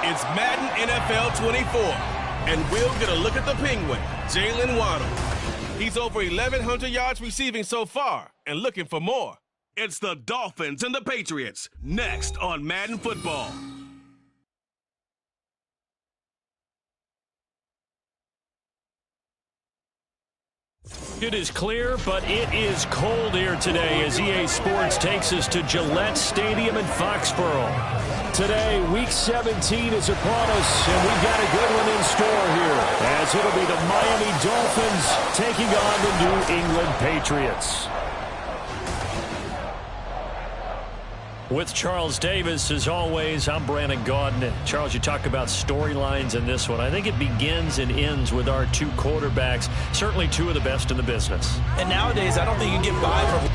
It's Madden NFL 24, and we'll get a look at the Penguin, Jalen Waddle. He's over 1,100 yards receiving so far and looking for more. It's the Dolphins and the Patriots, next on Madden Football. It is clear, but it is cold here today as EA Sports takes us to Gillette Stadium in Foxborough. Today, Week 17 is upon us, and we've got a good one in store here, as it'll be the Miami Dolphins taking on the New England Patriots. With Charles Davis, as always, I'm Brandon Gaudin. Charles, you talk about storylines in this one. I think it begins and ends with our two quarterbacks, certainly two of the best in the business. And nowadays, I don't think you can get by from...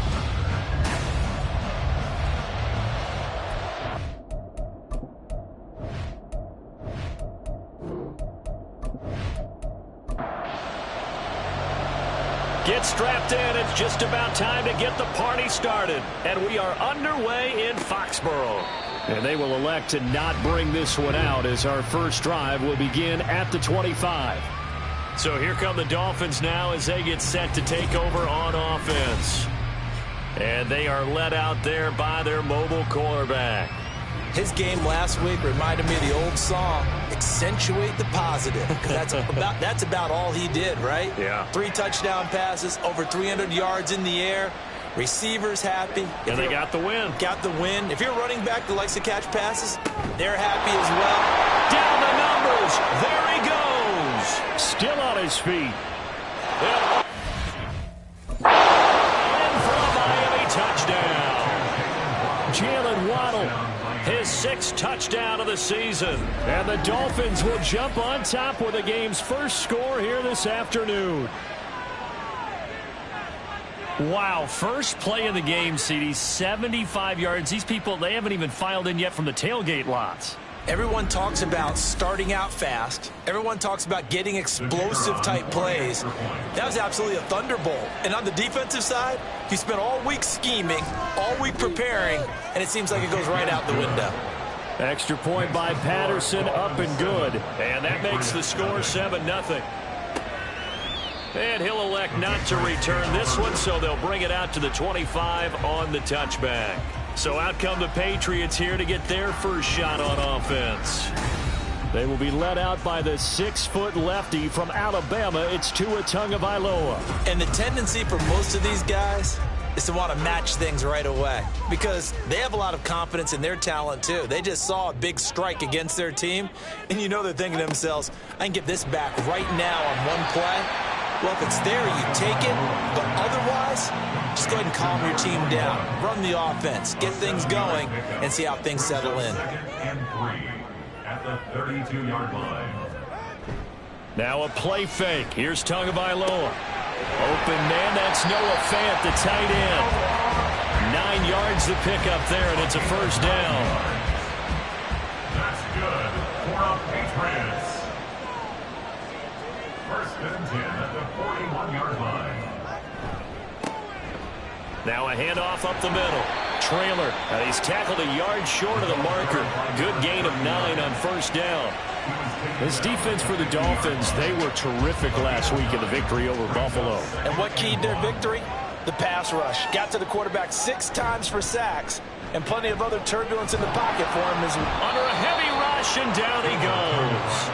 Get strapped in. It's just about time to get the party started. And we are underway in Foxborough. And they will elect to not bring this one out as our first drive will begin at the 25. So here come the Dolphins now as they get set to take over on offense. And they are led out there by their mobile quarterback. His game last week reminded me of the old song, Accentuate the Positive. Because that's about all he did, right? Yeah. 3 touchdown passes, over 300 yards in the air. Receivers happy. And they got the win. Got the win. If you're a running back that likes to catch passes, they're happy as well. Down the numbers. There he goes. Still on his feet. Yep. In for a Miami touchdown. Jalen Waddle. His 6th touchdown of the season. And the Dolphins will jump on top with the game's first score here this afternoon. Wow, first play of the game, CD, 75 yards. These people, they haven't even filed in yet from the tailgate lots. Everyone talks about starting out fast. Everyone talks about getting explosive-type plays. That was absolutely a thunderbolt. And on the defensive side, he spent all week scheming, all week preparing, and it seems like it goes right out the window. Extra point by Patterson, up and good. And that makes the score 7-0. And he'll elect not to return this one, so they'll bring it out to the 25 on the touchback. So out come the Patriots here to get their first shot on offense. They will be led out by the 6-foot lefty from Alabama. It's Tua Tagovailoa. And the tendency for most of these guys is to want to match things right away because they have a lot of confidence in their talent too. They just saw a big strike against their team, and you know they're thinking to themselves, I can get this back right now on one play. Well, if it's there, you take it, but otherwise, just go ahead and calm your team down. Run the offense, get things going, and see how things settle in. And 3 at the 32-yard line. Now a play fake. Here's Tagovailoa. Open man, that's Noah Fant, the tight end. 9 yards to pick up there, and it's a first down. That's good for the Patriots. First and 10 at the 41-yard line. Now a handoff up the middle. Trailer. He's tackled a yard short of the marker. Good gain of 9 on first down. This defense for the Dolphins, they were terrific last week in the victory over Buffalo. And what keyed their victory? The pass rush. Got to the quarterback 6 times for sacks. And plenty of other turbulence in the pocket for him. Under a heavy rush, and down he goes.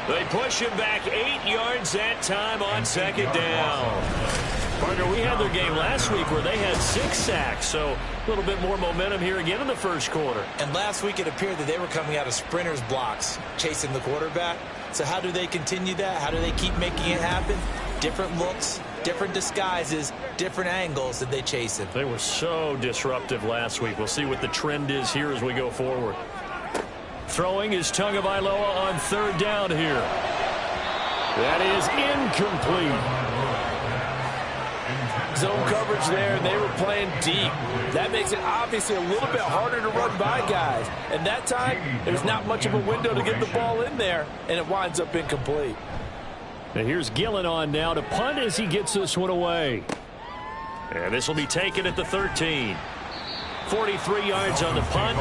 They push him back 8 yards that time on second down. Partner, we had their game last week where they had 6 sacks, so a little bit more momentum here again in the first quarter. And last week it appeared that they were coming out of sprinters blocks, chasing the quarterback. So how do they continue that? How do they keep making it happen? Different looks, different disguises, different angles that they chase him. They were so disruptive last week. We'll see what the trend is here as we go forward. Throwing is Tagovailoa on third down here. That is incomplete. Zone coverage there, and they were playing deep. That makes it obviously a little bit harder to run by guys. And that time, there's not much of a window to get the ball in there, and it winds up incomplete. And here's Gillen on now to punt as he gets this one away. And this will be taken at the 13. 43 yards on the punt,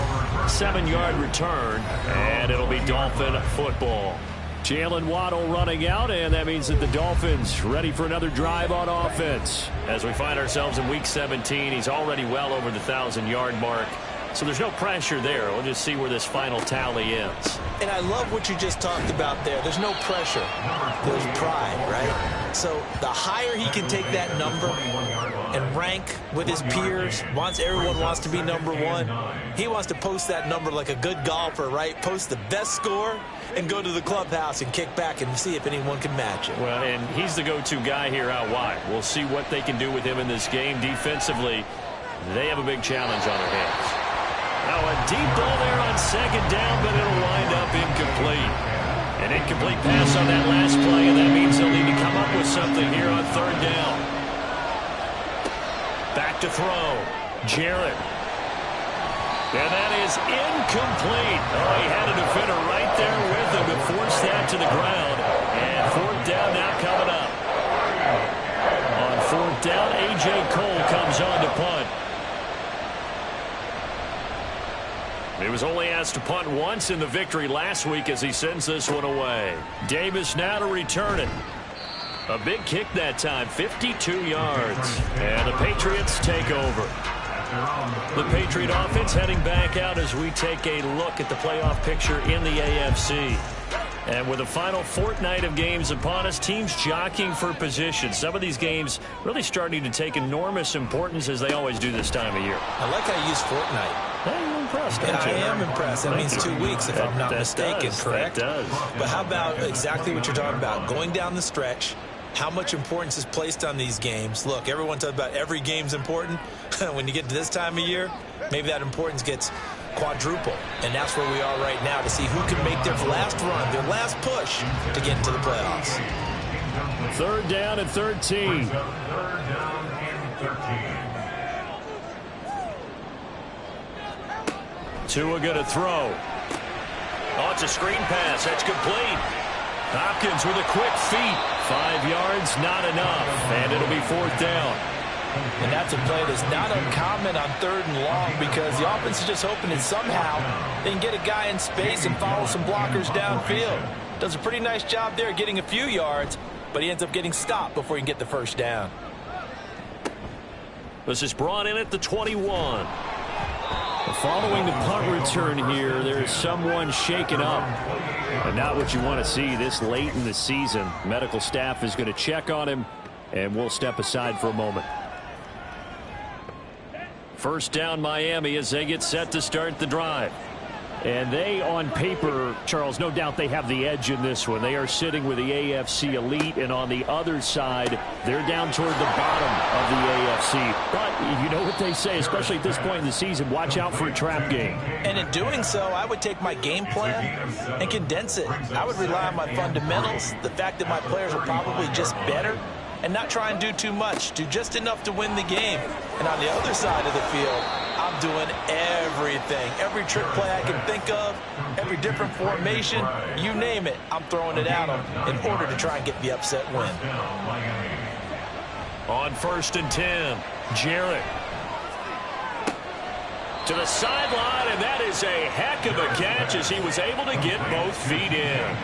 7-yard return, and it'll be Dolphin football. Jalen Waddle running out, and that means that the Dolphins ready for another drive on offense. As we find ourselves in Week 17, he's already well over the 1,000-yard mark. So there's no pressure there. We'll just see where this final tally ends. And I love what you just talked about there. There's no pressure. There's pride, right? So the higher he can take that number and rank with his peers, everyone wants to be number one. He wants to post that number like a good golfer, right? Post the best score and go to the clubhouse and kick back and see if anyone can match it. Well, and he's the go-to guy here out wide. We'll see what they can do with him in this game. Defensively, they have a big challenge on their hands. Now a deep ball there on second down, but it'll wind up incomplete. An incomplete pass on that last play, and that means they'll need to come up with something here on third down. Back to throw. Jarrett. And that is incomplete. Oh, he had a defender right there with him to force that to the ground. And fourth down now coming up. On fourth down, A.J. Cole comes on to punt. He was only asked to punt once in the victory last week as he sends this one away. Davis now to return it. A big kick that time, 52 yards. And the Patriots take over. The Patriot offense heading back out as we take a look at the playoff picture in the AFC. And with the final fortnight of games upon us, teams jockeying for position. Some of these games really starting to take enormous importance as they always do this time of year. I like how you use fortnight. Hey, you're impressed, Yeah, aren't you? I am impressed. That means 2 weeks if I'm not mistaken, correct? That does. But how about exactly what you're talking about? Going down the stretch, how much importance is placed on these games. Look, everyone talks about every game's important. When you get to this time of year, maybe that importance gets quadruple. And that's where we are right now to see who can make their last run, their last push to get into the playoffs. Third down and 13. Third down and 13. Tua going to throw. Oh, it's a screen pass. That's complete. Hopkins with a quick feet. 5 yards, not enough. And it'll be fourth down. And that's a play that's not uncommon on third and long because the offense is just hoping that somehow they can get a guy in space and follow some blockers downfield. Does a pretty nice job there getting a few yards, but he ends up getting stopped before he can get the first down. This is brought in at the 21. Following the punt return here, there is someone shaken up. And not what you want to see this late in the season. Medical staff is going to check on him, and we'll step aside for a moment. First down, Miami, as they get set to start the drive. And they, on paper, Charles, no doubt they have the edge in this one. They are sitting with the AFC elite, and on the other side, they're down toward the bottom of the AFC. But you know what they say, especially at this point in the season, watch out for a trap game. And in doing so, I would take my game plan and condense it. I would rely on my fundamentals, the fact that my players are probably just better, and not try and do too much, do just enough to win the game. And on the other side of the field, I'm doing everything. Every trick play I can think of, every different formation, you name it, I'm throwing it at them in order to try and get the upset win. On first and 10, Jarrett. To the sideline, and that is a heck of a catch as he was able to get both feet in.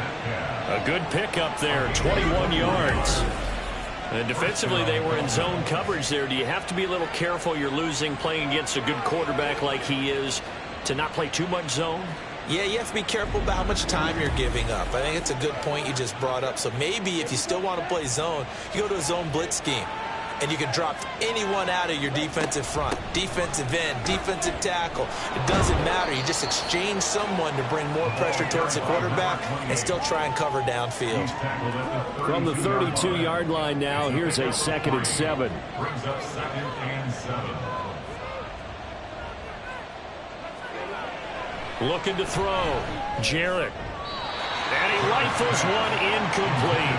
A good pickup there, 21 yards. And defensively, they were in zone coverage there. Do you have to be a little careful? You're losing playing against a good quarterback like he is to not play too much zone? Yeah, you have to be careful about how much time you're giving up. I think it's a good point you just brought up. So maybe if you still want to play zone, you go to a zone blitz scheme. And you can drop anyone out of your defensive front, defensive end, defensive tackle. It doesn't matter. You just exchange someone to bring more pressure towards the quarterback and still try and cover downfield. From the 32-yard line now, here's a 2nd and 7. Brings up 2nd and 7. Looking to throw. Jarrett. And he rifles one incomplete.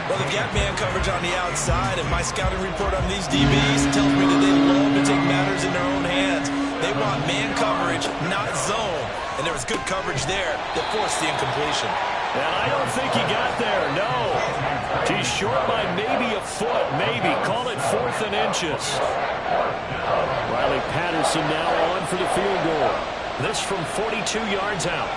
Well, they've got man coverage on the outside, and my scouting report on these DBs tells me that they love to take matters in their own hands. They want man coverage, not zone. And there was good coverage there that forced the incompletion. And I don't think he got there, no. He's short by maybe a foot, maybe. Call it 4th and inches. Riley Patterson now on for the field goal. This from 42 yards out.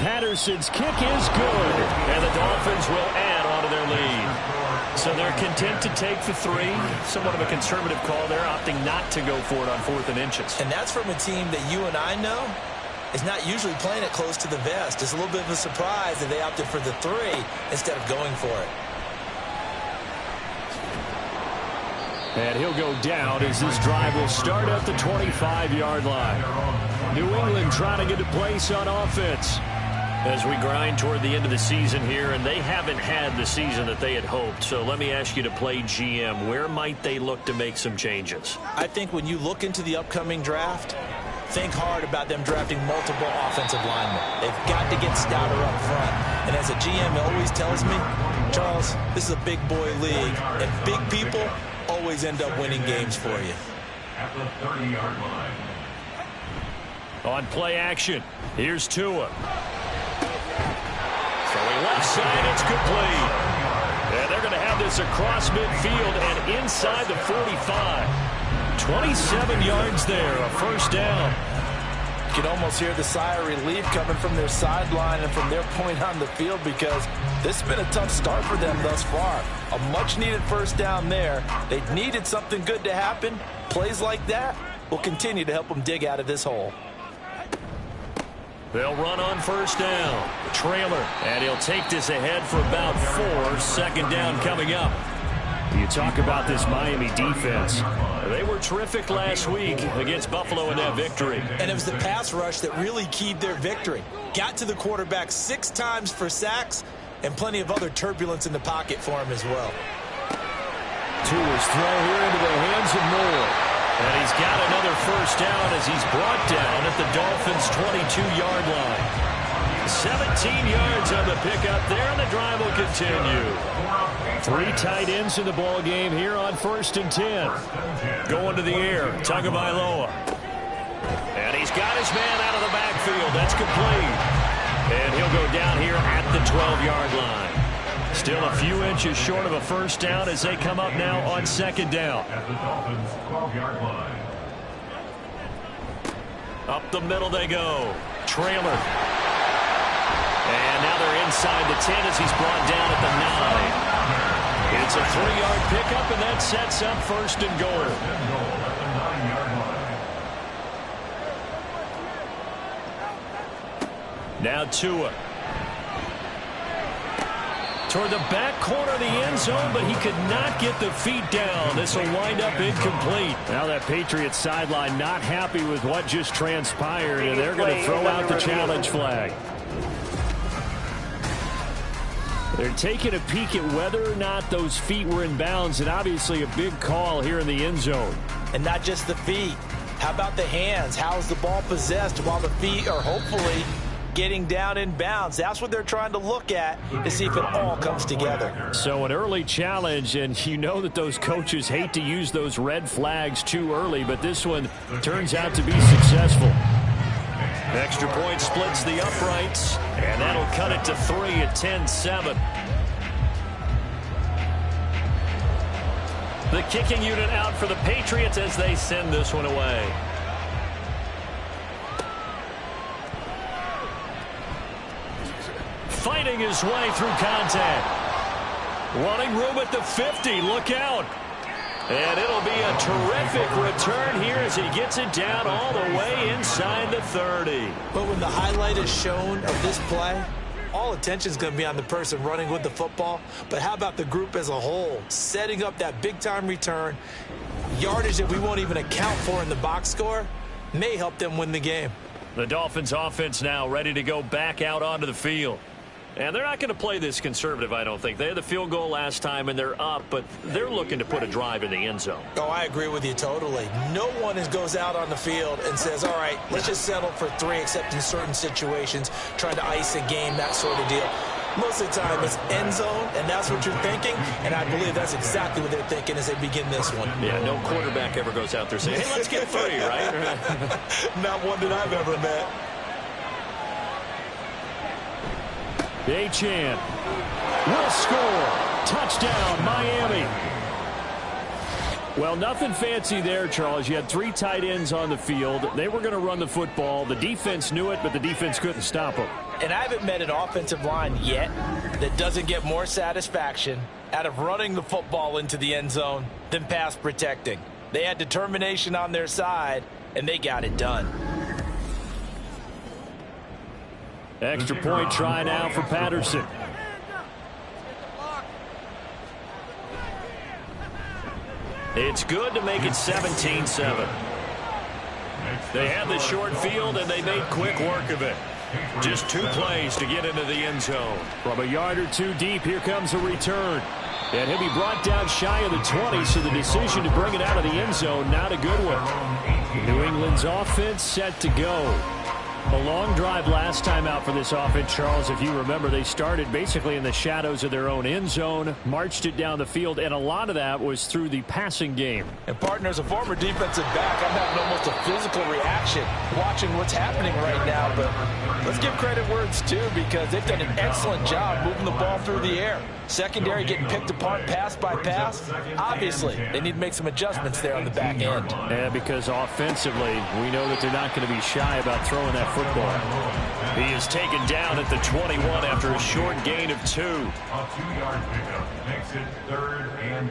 Patterson's kick is good, and the Dolphins will add on to their lead. So they're content to take the 3. Somewhat of a conservative call there, opting not to go for it on 4th and inches. And that's from a team that you and I know is not usually playing it close to the vest. It's a little bit of a surprise that they opted for the 3 instead of going for it. And he'll go down as this drive will start at the 25-yard line. New England trying to get a place on offense as we grind toward the end of the season here, and they haven't had the season that they had hoped. So let me ask you to play GM. Where might they look to make some changes? I think when you look into the upcoming draft, think hard about them drafting multiple offensive linemen. They've got to get stouter up front. And as a GM always tells me, Charles, this is a big boy league, and big people always end up winning games for you. At the 30-yard line. On play action, here's Tua. Throwing left side, it's complete. And they're going to have this across midfield and inside the 45. 27 yards there, a first down. You can almost hear the sigh of relief coming from their sideline and from their point on the field, because this has been a tough start for them thus far. A much-needed first down there. They needed something good to happen. Plays like that will continue to help them dig out of this hole. They'll run on first down. Trailer, and he'll take this ahead for about 4. Second down coming up. You talk about this Miami defense. They were terrific last week against Buffalo in that victory. And it was the pass rush that really keyed their victory. Got to the quarterback 6 times for sacks, and plenty of other turbulence in the pocket for him as well. Tua's throw here into the hands of Moore. And he's got another first down as he's brought down at the Dolphins' 22-yard line. 17 yards on the pickup there, and the drive will continue. 3 tight ends in the ball game here on 1st and 10. Going to the air, Tagovailoa. And he's got his man out of the backfield. That's complete. And he'll go down here at the 12-yard line. Still a few inches short of a first down as they come up now on 2nd down. At the Dolphins' 12-yard line. Up the middle they go. Trailer. And now they're inside the 10 as he's brought down at the 9. It's a 3-yard pickup, and that sets up 1st and goal. Now Tua. Toward the back corner of the end zone, but he could not get the feet down. This will wind up incomplete. Now that Patriots sideline not happy with what just transpired, and they're going to throw out the challenge flag. They're taking a peek at whether or not those feet were in bounds, and obviously a big call here in the end zone. And not just the feet. How about the hands? How is the ball possessed while the feet are hopefully getting down in bounds? That's what they're trying to look at to see if it all comes together. So an early challenge, and you know that those coaches hate to use those red flags too early, but this one turns out to be successful. Extra point splits the uprights, and that'll cut it to 3 at 10-7. The kicking unit out for the Patriots as they send this one away. Fighting his way through contact. Running room at the 50. Look out. And it'll be a terrific return here as he gets it down all the way inside the 30. But when the highlight is shown of this play, all attention is going to be on the person running with the football. But how about the group as a whole? Setting up that big-time return, yardage that we won't even account for in the box score, may help them win the game. The Dolphins offense now ready to go back out onto the field. And they're not going to play this conservative, I don't think. They had the field goal last time, and they're up, but they're looking to put a drive in the end zone. Oh, I agree with you totally. No one goes out on the field and says, all right, let's just settle for 3, except in certain situations, trying to ice a game, that sort of deal. Most of the time, it's end zone, and that's what you're thinking, and I believe that's exactly what they're thinking as they begin this one. Yeah, no quarterback ever goes out there saying, hey, let's get 3, right? Not one that I've ever met. Achane will score. Touchdown, Miami. Well, nothing fancy there, Charles. You had 3 tight ends on the field. They were going to run the football. The defense knew it, but the defense couldn't stop them. And I haven't met an offensive line yet that doesn't get more satisfaction out of running the football into the end zone than pass protecting. They had determination on their side, and they got it done. Extra point try now for Patterson. It's good to make it 17-7. They had the short field, and they made quick work of it. Just 2 plays to get into the end zone. From a yard or 2 deep, here comes a return. And he'll be brought down shy of the 20, so the decision to bring it out of the end zone, not a good one. New England's offense set to go. A long drive last time out for this offense, Charles. If you remember, they started basically in the shadows of their own end zone, marched it down the field, and a lot of that was through the passing game. And, partner, as a former defensive back, I'm having almost a physical reaction watching what's happening right now. But let's give credit where it's due, because they've done an excellent job moving the ball through the air. Secondary getting picked apart pass by pass. Obviously, they need to make some adjustments there on the back end. Yeah, because offensively, we know that they're not going to be shy about throwing that football. He is taken down at the 21 after a short gain of 2. A 2-yard pickup makes it 3rd and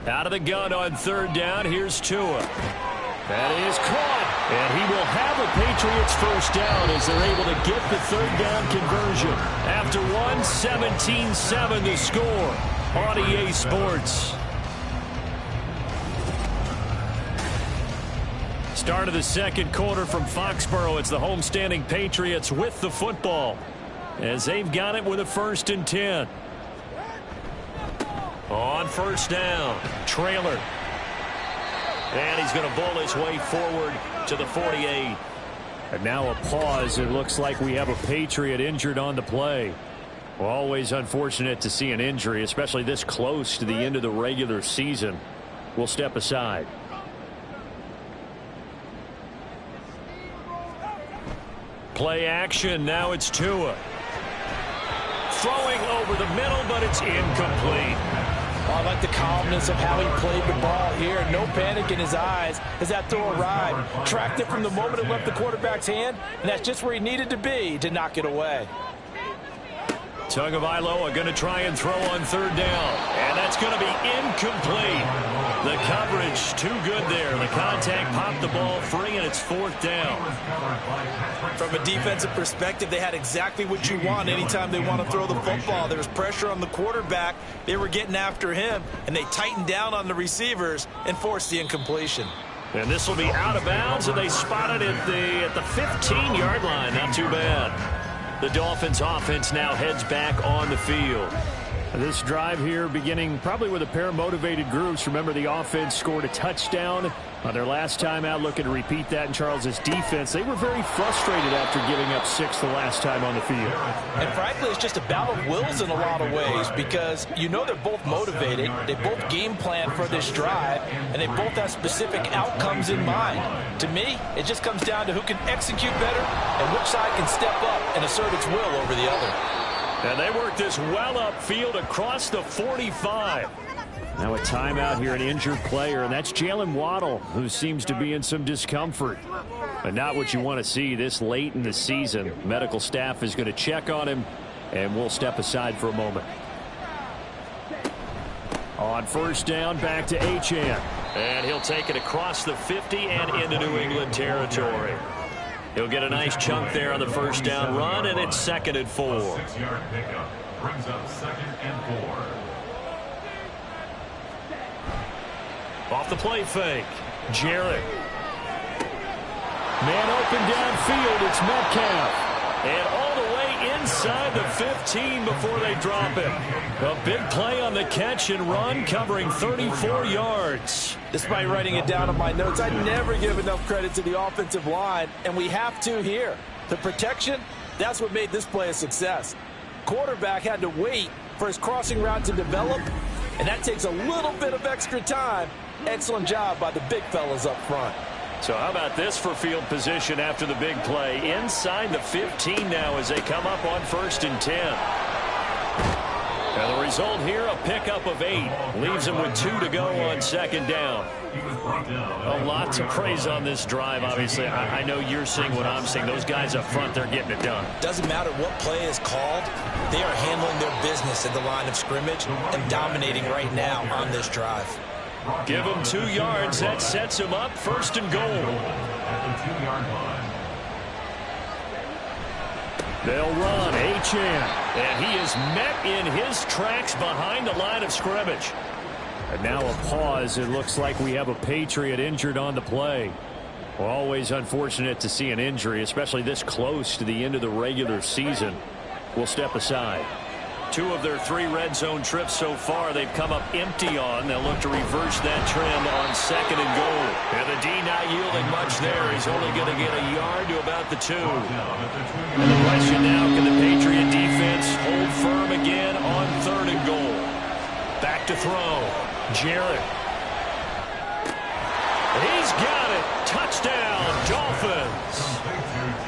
8. Out of the gun on 3rd down, here's Tua. That is caught, and he will have a Patriots first down as they're able to get the 3rd down conversion. After 17-7 the score on EA Sports. Start of the 2nd quarter from Foxborough. It's the homestanding Patriots with the football as they've got it with a 1st and 10. On 1st down, trailer. And he's going to bowl his way forward to the 48. And now a pause. It looks like we have a Patriot injured on the play. Well, always unfortunate to see an injury, especially this close to the end of the regular season. We'll step aside. Play action. Now it's Tua. Throwing over the middle, but it's incomplete. Oh, I like the calmness of how he played the ball here. No panic in his eyes as that throw arrived. Tracked it from the moment it left the quarterback's hand, and that's just where he needed to be to knock it away. Tagovailoa going to try and throw on 3rd down, and that's going to be incomplete. The coverage too good there. The contact popped the ball free, and it's 4th down. From a defensive perspective, they had exactly what you want anytime they want to throw the football. There was pressure on the quarterback. They were getting after him, and they tightened down on the receivers and forced the incompletion. And this will be out of bounds, and they spot it at the 15-yard line. Not too bad. The Dolphins offense now heads back on the field. This drive here beginning probably with a pair of motivated groups. Remember, the offense scored a touchdown on their last time out. Looking to repeat that in Charles's defense. They were very frustrated after giving up 6 the last time on the field. And frankly, it's just a battle of wills in a lot of ways, because you know they're both motivated. They both game plan for this drive, and they both have specific outcomes in mind. To me, it just comes down to who can execute better and which side can step up and assert its will over the other. And they work this well upfield across the 45. Now a timeout here, an injured player, and that's Jalen Waddle, who seems to be in some discomfort. But not what you want to see this late in the season. Medical staff is going to check on him, and we'll step aside for a moment. On 1st down, back to Achane. And he'll take it across the 50 and into New England territory. He'll get a nice chunk there on the 1st down run, and it's 2nd and 4. 6-yard pickup brings up 2nd and 4. Off the play fake, Jarrett. Man open downfield, it's Metcalf. And all the way inside the 15 before they drop it. A big play on the catch and run, covering 34 yards. Despite writing it down on my notes, I never give enough credit to the offensive line, and we have to here. The protection, that's what made this play a success. Quarterback had to wait for his crossing route to develop, and that takes a little bit of extra time. Excellent job by the big fellas up front. So how about this for field position after the big play? Inside the 15 now as they come up on 1st and 10. And the result here, a pickup of 8. Leaves them with 2 to go on 2nd down. A lot to praise on this drive, obviously. I know you're seeing what I'm seeing. Those guys up front, they're getting it done. Doesn't matter what play is called. They are handling their business at the line of scrimmage and dominating right now on this drive. Give them 2 yards. That sets them up 1st and goal. At the 2-yard line. They'll run Achane, and he is met in his tracks behind the line of scrimmage. And now a pause. It looks like we have a Patriot injured on the play. Well, always unfortunate to see an injury, especially this close to the end of the regular season. We'll step aside. 2 of their 3 red zone trips so far they've come up empty on. They'll look to reverse that trend on 2nd and goal. And the D not yielding much there. He's only going to get a yard to about the 2. And the question now, can the Patriot defense hold firm again on 3rd and goal? Back to throw. Jarrett. He's got it. Touchdown, Dolphins.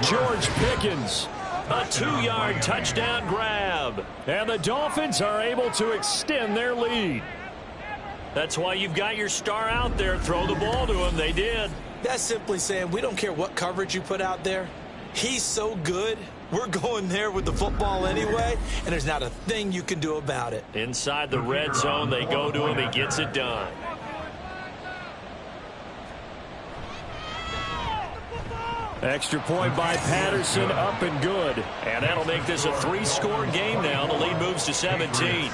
George Pickens. A 2-yard touchdown grab. And the Dolphins are able to extend their lead. That's why you've got your star out there. Throw the ball to him. They did. That's simply saying we don't care what coverage you put out there. He's so good. We're going there with the football anyway, and there's not a thing you can do about it. Inside the red zone, they go to him. He gets it done. Extra point by Patterson, up and good. And that'll make this a 3-score game now. The lead moves to 17.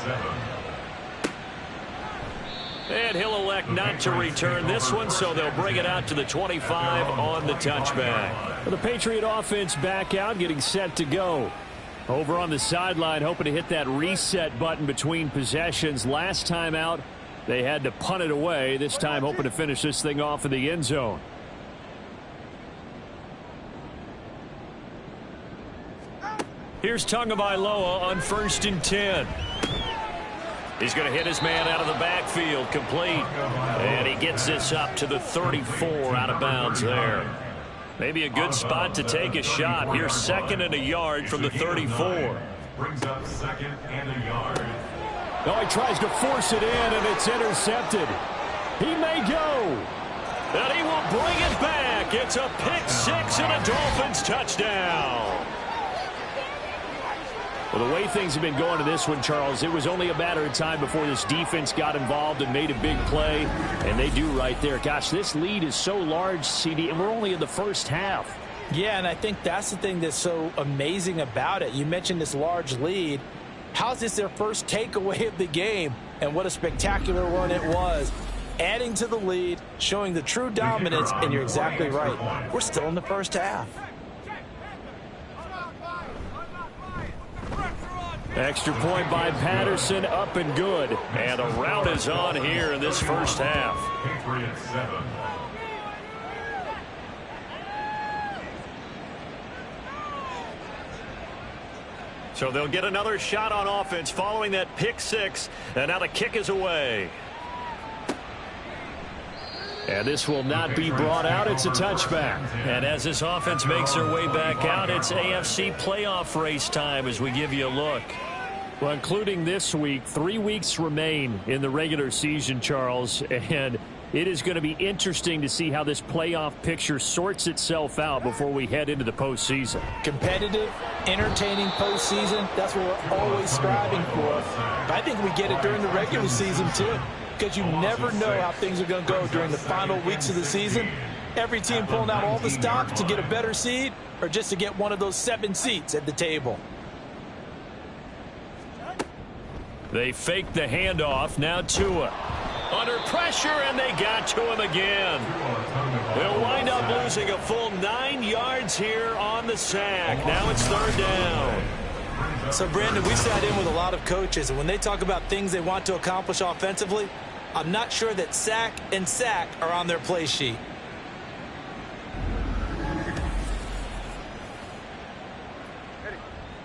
And he'll elect not to return this one, so they'll bring it out to the 25 on the touchback. The Patriot offense back out, getting set to go. Over on the sideline, hoping to hit that reset button between possessions. Last time out, they had to punt it away. This time, hoping to finish this thing off in the end zone. Here's Tagovailoa on 1st and 10. He's going to hit his man out of the backfield, complete. And he gets this up to the 34 out of bounds there. Maybe a good spot to take a shot. Here's 2nd and a yard from the 34. Brings up 2nd and a yard. Oh, he tries to force it in, and it's intercepted. He may go. And he will bring it back. It's a pick 6 and a Dolphins touchdown. Well, the way things have been going to this one, Charles, it was only a matter of time before this defense got involved and made a big play, and they do right there. Gosh, this lead is so large, CD, and we're only in the first half. Yeah, and I think that's the thing that's so amazing about it. You mentioned this large lead. How's this their first takeaway of the game? And what a spectacular one it was. Adding to the lead, showing the true dominance, and you're exactly right. We're still in the first half. Extra point by Patterson, up and good. And a rout is on here in this first half. Patriots 7. So they'll get another shot on offense following that pick 6. And now the kick is away. And this will not be brought out. It's a touchback. And as this offense makes their way back out, it's AFC playoff race time as we give you a look. Well, including this week, 3 weeks remain in the regular season, Charles. And it is going to be interesting to see how this playoff picture sorts itself out before we head into the postseason. Competitive, entertaining postseason, that's what we're always striving for. But I think we get it during the regular season, too. Because you never know how things are going to go during the final weeks of the season. Every team pulling out all the stops to get a better seed or just to get one of those 7 seats at the table. They fake the handoff. Now Tua. Under pressure, and they got to him again. They'll wind up losing a full 9 yards here on the sack. Now it's third down. So, Brandon, we sat in with a lot of coaches, and when they talk about things they want to accomplish offensively, I'm not sure that sack and sack are on their play sheet.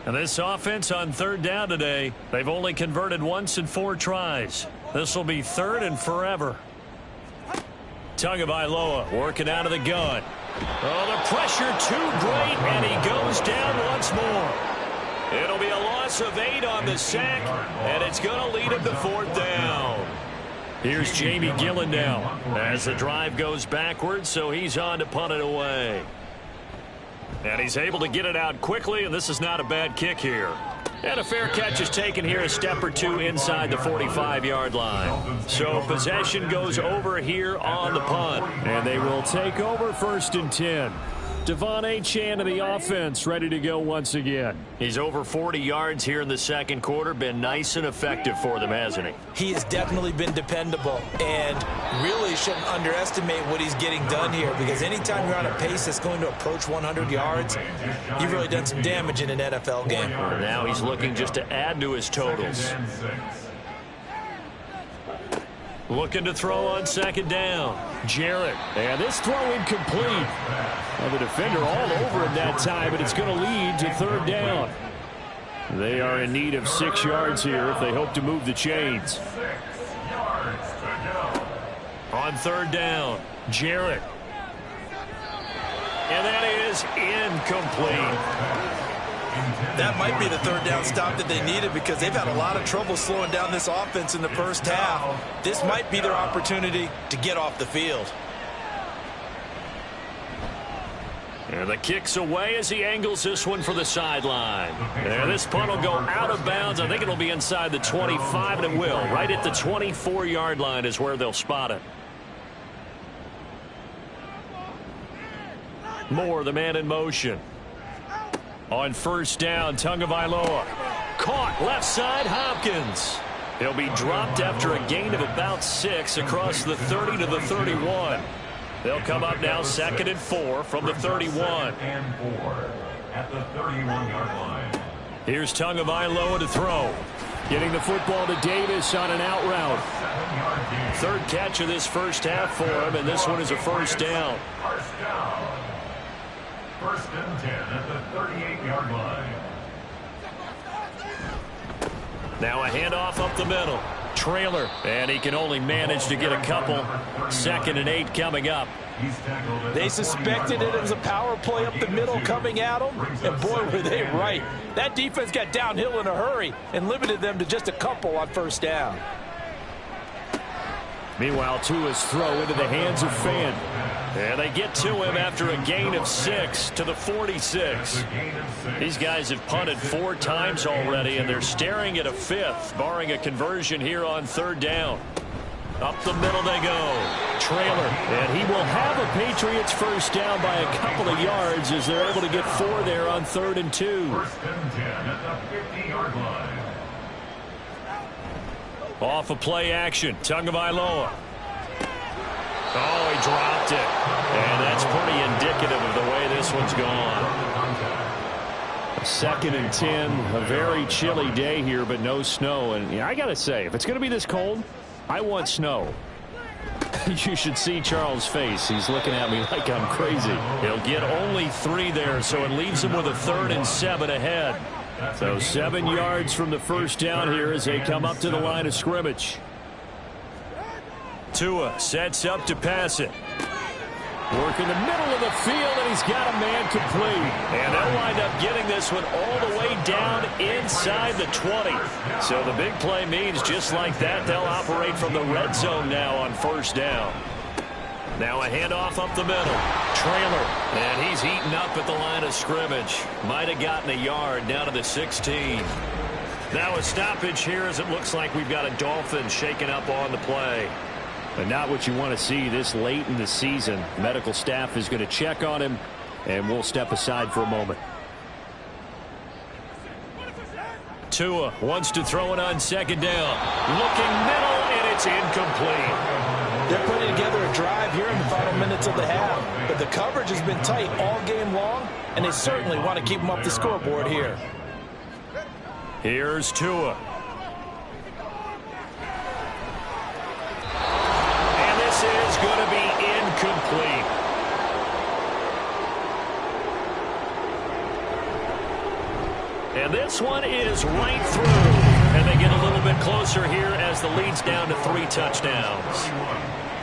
And this offense on third down today, they've only converted once in 4 tries. This will be third and forever. Tagovailoa working out of the gun. Oh, the pressure too great, and he goes down once more. It'll be a loss of 8 on the sack, and it's going to lead him to fourth down. Here's Jamie Gillen now as the drive goes backwards, so he's on to punt it away. And he's able to get it out quickly, and this is not a bad kick here. And a fair catch is taken here a step or two inside the 45-yard line. So possession goes over here on the punt. And they will take over first and 10. Devon Achane of the offense ready to go once again. He's over 40 yards here in the second quarter. Been nice and effective for them, hasn't he? He has definitely been dependable, and really shouldn't underestimate what he's getting done here, because anytime you're on a pace that's going to approach 100 yards, you've really done some damage in an NFL game. And now he's looking just to add to his totals. Looking to throw on second down. Jarrett. And this throw incomplete. Well, the defender all over him that time, but it's going to lead to third down. They are in need of 6 yards here if they hope to move the chains. On third down, Jarrett. And that is incomplete. That might be the third down stop that they needed, because they've had a lot of trouble slowing down this offense in the first half. This might be their opportunity to get off the field. And the kick's away as he angles this one for the sideline. And this punt will go out of bounds. I think it'll be inside the 25, and it will. Right at the 24-yard line is where they'll spot it. Moore, the man in motion. On first down, Tagovailoa. Caught left side, Hopkins. He'll be dropped after a gain of about 6 across the 30 to the 31. They'll come up now second and 4 from the 31. And 4 at the 31-yard line. Here's Tagovailoa to throw. Getting the football to Davis on an out route. Third catch of this first half for him, and this one is a first down. First down. First and 10 at the 38-yard line. Now a handoff up the middle. Trailer, and he can only manage to get a couple. Second and 8 coming up. They suspected it was a power play up the middle coming at them, and boy, were they right. That defense got downhill in a hurry and limited them to just a couple on first down. Meanwhile, Tua's throw into the hands of Fan. And they get to him after a gain of 6 to the 46. These guys have punted 4 times already, and they're staring at a 5th, barring a conversion here on third down. Up the middle they go. Trailer, and he will have a Patriots first down by a couple of yards as they're able to get 4 there on third and 2. First and 10 at the 50-yard line. Off of play action, Tagovailoa. Oh, he dropped it. And that's pretty indicative of the way this one's gone. Second and 10, a very chilly day here, but no snow. And I got to say, if it's going to be this cold, I want snow. You should see Charles' face. He's looking at me like I'm crazy. He'll get only 3 there, so it leaves him with a third and 7 ahead. So 7 yards from the first down here as they come up to the line of scrimmage. Tua sets up to pass it. Work in the middle of the field, and he's got a man complete. And they'll wind up getting this one all the way down inside the 20. So the big play means just like that, they'll operate from the red zone now on first down. Now a handoff up the middle. Trailer, and he's eaten up at the line of scrimmage. Might have gotten a yard down to the 16. Now a stoppage here as it looks like we've got a Dolphin shaking up on the play. But not what you want to see this late in the season. Medical staff is going to check on him, and we'll step aside for a moment. Tua wants to throw it on second down. Looking middle, and it's incomplete. They're putting together a drive here in the final minutes of the half. But the coverage has been tight all game long, and they certainly want to keep them up the scoreboard here. Here's Tua. And this is going to be incomplete. And this one is right through. And they get a little bit closer here as the lead's down to 3 touchdowns.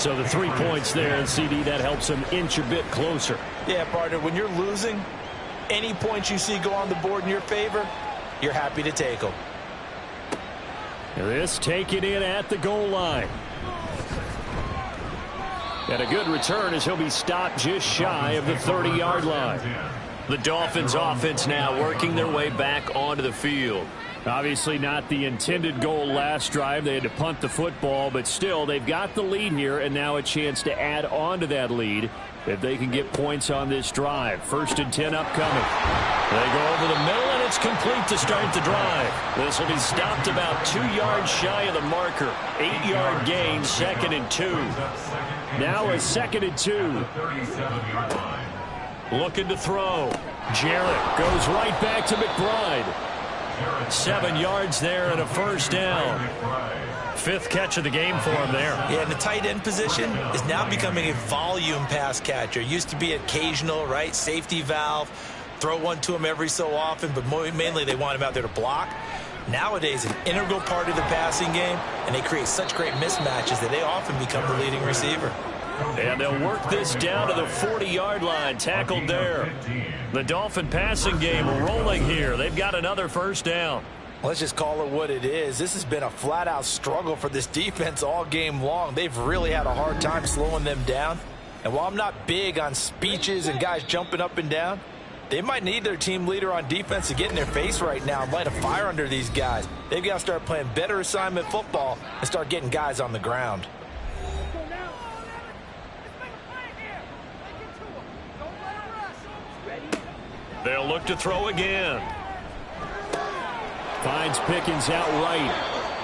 So the 3 points there, and CD, that helps them inch a bit closer. Yeah, partner, when you're losing, any points you see go on the board in your favor, you're happy to take them. This taken in at the goal line. And a good return as he'll be stopped just shy of the 30-yard line. The Dolphins offense now working their way back onto the field. Obviously not the intended goal last drive. They had to punt the football, but still they've got the lead here and now a chance to add on to that lead if they can get points on this drive. 1st and 10 upcoming. They go over the middle and it's complete to start the drive. This will be stopped about 2 yards shy of the marker. 8-yard gain, 2nd and 2. Now a 2nd and 2. Looking to throw. Jarrett goes right back to McBride. 7 yards there and a 1st down. 5th catch of the game for him there. Yeah, and the tight end position is now becoming a volume pass catcher. Used to be occasional, right? Safety valve. Throw one to him every so often, but mainly they want him out there to block. Nowadays, an integral part of the passing game, and they create such great mismatches that they often become the leading receiver. And they'll work this down to the 40-yard line. Tackled there. The Dolphin passing game rolling here. They've got another 1st down. Let's just call it what it is. This has been a flat-out struggle for this defense all game long. They've really had a hard time slowing them down. And while I'm not big on speeches and guys jumping up and down, they might need their team leader on defense to get in their face right now and light a fire under these guys. They've got to start playing better assignment football and start getting guys on the ground. They'll look to throw again. Finds Pickens outright.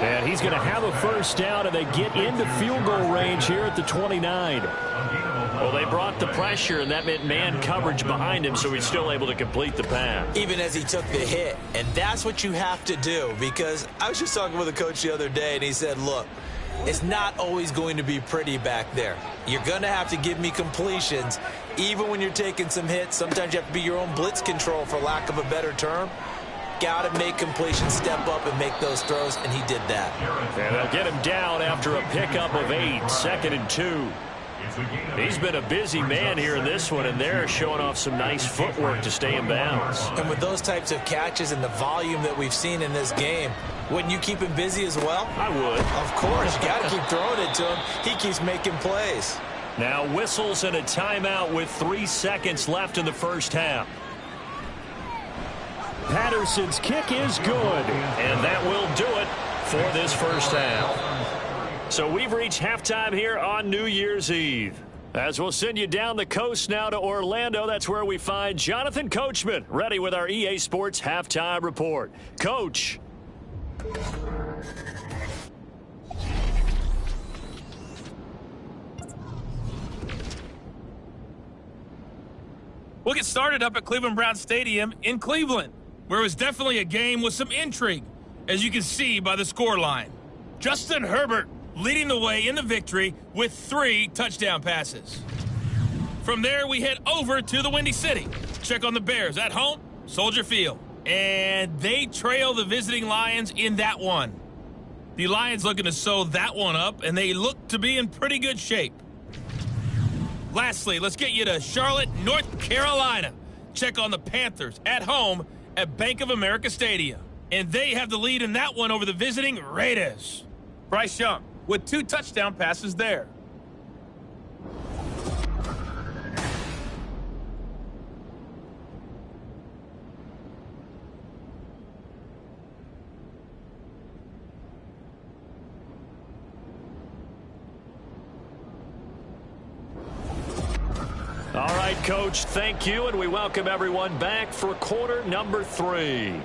And he's going to have a 1st down, and they get into field goal range here at the 29. Well, they brought the pressure, and that meant man coverage behind him, so he's still able to complete the pass. Even as he took the hit. And that's what you have to do, because I was just talking with a coach the other day, and he said, look, it's not always going to be pretty back there. You're going to have to give me completions. Even when you're taking some hits, sometimes you have to be your own blitz control, for lack of a better term. Got to make completions, step up and make those throws, and he did that. And they'll get him down after a pickup of 8, 2nd and 2. He's been a busy man here in this one, and they're showing off some nice footwork to stay in bounds. And with those types of catches and the volume that we've seen in this game, wouldn't you keep him busy as well? I would. Of course. You got to keep throwing it to him. He keeps making plays. Now whistles and a timeout with 3 seconds left in the 1st half. Patterson's kick is good, and that will do it for this 1st half. So we've reached halftime here on New Year's Eve. As we'll send you down the coast now to Orlando, that's where we find Jonathan Coachman, ready with our EA Sports Halftime Report. Coach. We'll get started up at Cleveland Browns Stadium in Cleveland, where it was definitely a game with some intrigue, as you can see by the scoreline. Justin Herbert leading the way in the victory with 3 touchdown passes. From there, we head over to the Windy City. Check on the Bears at home, Soldier Field. And they trail the visiting Lions in that one. The Lions looking to sew that one up, and they look to be in pretty good shape. Lastly, let's get you to Charlotte, North Carolina. Check on the Panthers at home at Bank of America Stadium. And they have the lead in that one over the visiting Raiders. Bryce Young with 2 touchdown passes there. All right, Coach, thank you, and we welcome everyone back for quarter number 3.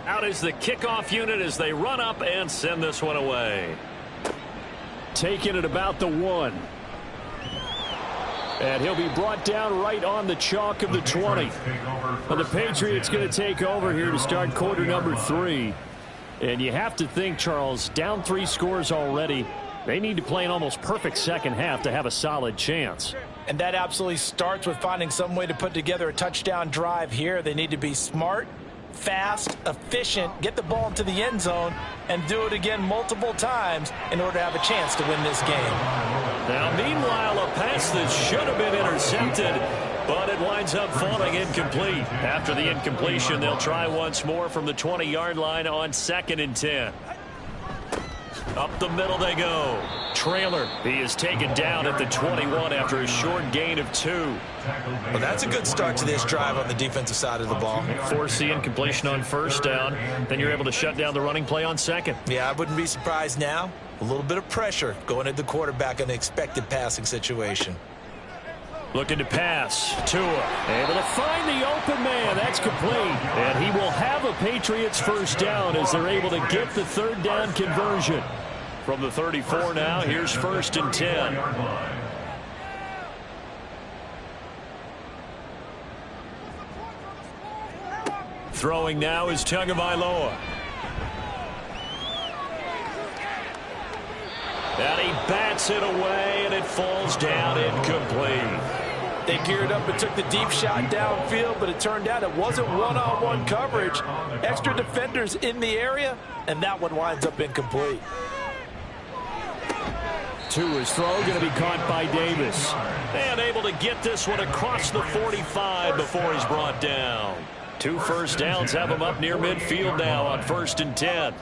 Out is the kickoff unit as they run up and send this one away. Taking it about the 1. And he'll be brought down right on the chalk of the 20. Well, the Patriots going to take over here to start quarter number 3. And you have to think, Charles, down 3 scores already. They need to play an almost perfect second half to have a solid chance. And that absolutely starts with finding some way to put together a touchdown drive here. They need to be smart, fast, efficient, get the ball into the end zone, and do it again multiple times in order to have a chance to win this game. Now, meanwhile, a pass that should have been intercepted, but it winds up falling incomplete. After the incompletion, they'll try once more from the 20-yard line on 2nd and 10. Up the middle they go. Trailer. He is taken down at the 21 after a short gain of 2. Well, that's a good start to this drive on the defensive side of the ball. Force the incompletion on 1st down. Then you're able to shut down the running play on 2nd. Yeah, I wouldn't be surprised now. A little bit of pressure going at the quarterback in an expected passing situation. Looking to pass. Tua able to find the open man. That's complete. And he will have a Patriots 1st down as they're able to get the 3rd down conversion. From the 34 now, here's 1st and 10. Throwing now is Tagovailoa. And he bats it away, and it falls down incomplete. They geared up and took the deep shot downfield, but it turned out it wasn't one-on-one coverage. Extra defenders in the area, and that one winds up incomplete. Tua's throw going to be caught by Davis. And able to get this one across the 45 before he's brought down. 2 1st downs have him up near midfield now on 1st and 10.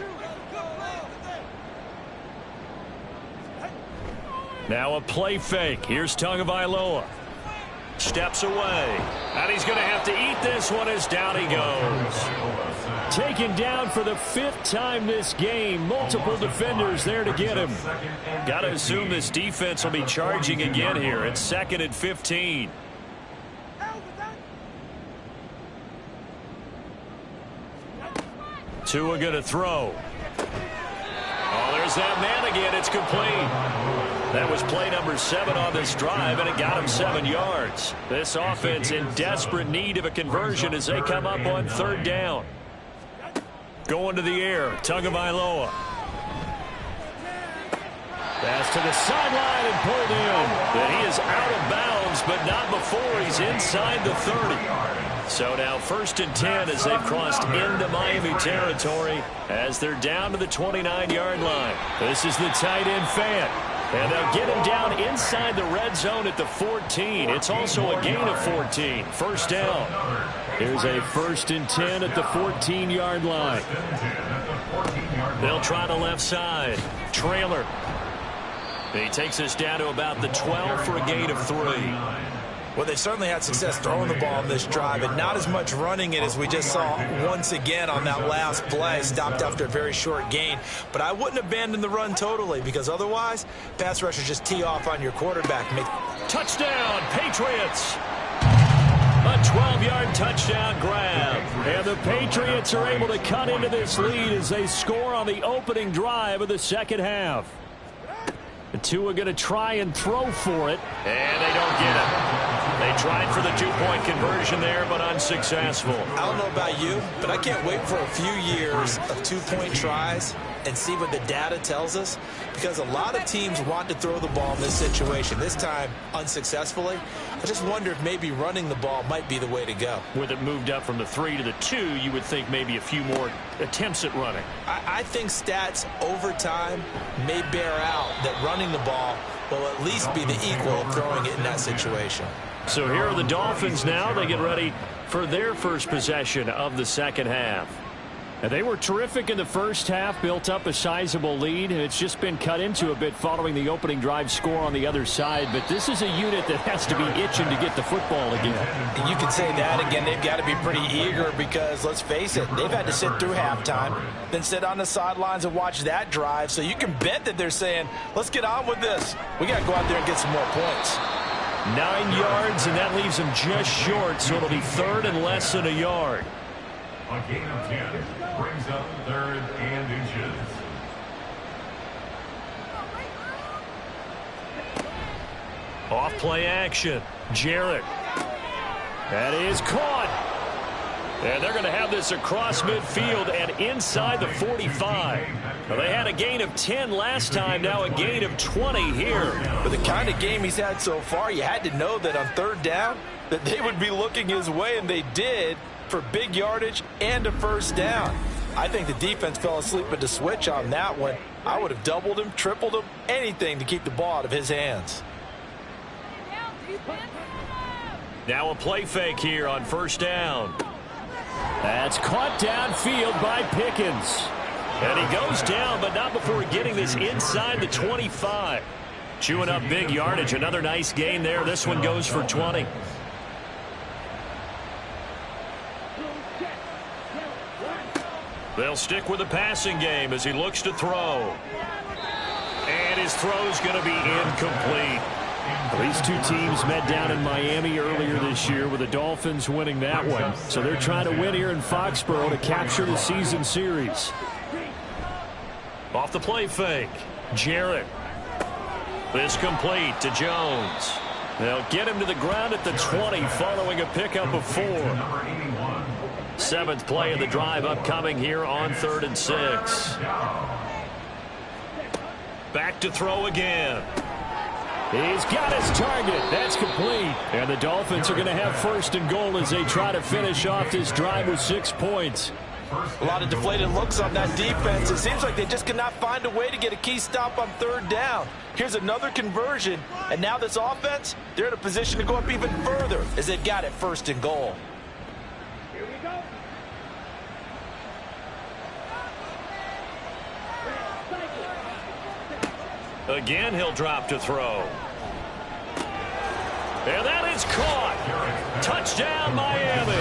Now a play fake. Here's Tagovailoa. Steps away. And he's going to have to eat this one as down he goes. Taken down for the 5th time this game. Multiple defenders there to get him. Got to assume this defense will be charging again here. It's 2nd and 15. Tua going to throw. Oh, there's that man again. It's complete. That was play number 7 on this drive, and it got him 7 yards. This offense in desperate need of a conversion as they come up on 3rd down. Going to the air, Tagovailoa. Pass to the sideline and pulled in. And he is out of bounds, but not before he's inside the 30. So now 1st and 10 as they've crossed into Miami territory as they're down to the 29-yard line. This is the tight end fan. And they'll get him down inside the red zone at the 14. It's also a gain of 14. 1st down. Here's a 1st and 10 at the 14-yard line. They'll try the left side. Trailer. He takes us down to about the 12 for a gain of 3. Well, they certainly had success throwing the ball in this drive, and not as much running it as we just saw once again on that last play. Stopped after a very short gain. But I wouldn't abandon the run totally, because otherwise, pass rushers just tee off on your quarterback. Touchdown, Patriots! A 12-yard touchdown grab. And the Patriots are able to cut into this lead as they score on the opening drive of the 2nd half. Tua going to try and throw for it, and they don't get it. They tried for the 2-point conversion there, but unsuccessful. I don't know about you, but I can't wait for a few years of 2-point tries and see what the data tells us, because a lot of teams want to throw the ball in this situation. This time, unsuccessfully. I just wonder if maybe running the ball might be the way to go. With it moved up from the 3 to the 2, you would think maybe a few more attempts at running. I think stats over time may bear out that running the ball will at least be the equal of throwing it in that situation. So here are the Dolphins now. They get ready for their first possession of the 2nd half. And they were terrific in the 1st half, built up a sizable lead, and it's just been cut into a bit following the opening drive score on the other side. But this is a unit that has to be itching to get the football again. You can say that again. They've got to be pretty eager because, let's face it, they've had to sit through halftime, then sit on the sidelines and watch that drive. So you can bet that they're saying, let's get on with this. We got to go out there and get some more points. 9 yards, and that leaves them just short, so it'll be 3rd and less than a yard. A gain of 10 brings up 3rd and inches. Off play action. Jarrett. That is caught. And they're going to have this across midfield and inside the 45. Well, they had a gain of 10 last time, now a gain of 20 here. With the kind of game he's had so far, you had to know that on third down that they would be looking his way, and they did, for big yardage and a first down. I think the defense fell asleep at the switch on that one. I would have doubled him, tripled him, anything to keep the ball out of his hands. Now a play fake here on first down. That's caught downfield by Pickens. And he goes down, but not before getting this inside the 25. Chewing up big yardage. Another nice gain there. This one goes for 20. They'll stick with the passing game as he looks to throw. And his throw's going to be incomplete. These two teams met down in Miami earlier this year with the Dolphins winning that one. So they're trying to win here in Foxborough to capture the season series. Off the play fake. Jarrett. This complete to Jones. They'll get him to the ground at the 20 following a pickup of 4. 7th play of the drive upcoming here on 3rd and 6. Back to throw again. He's got his target. That's complete. And the Dolphins are going to have 1st and goal as they try to finish off this drive with 6 points. A lot of deflated looks on that defense. It seems like they just cannot find a way to get a key stop on 3rd down. Here's another conversion, and now this offense, they're in a position to go up even further as they've got it 1st and goal. Here we go. Again, he'll drop to throw. And that is caught. Touchdown, Miami.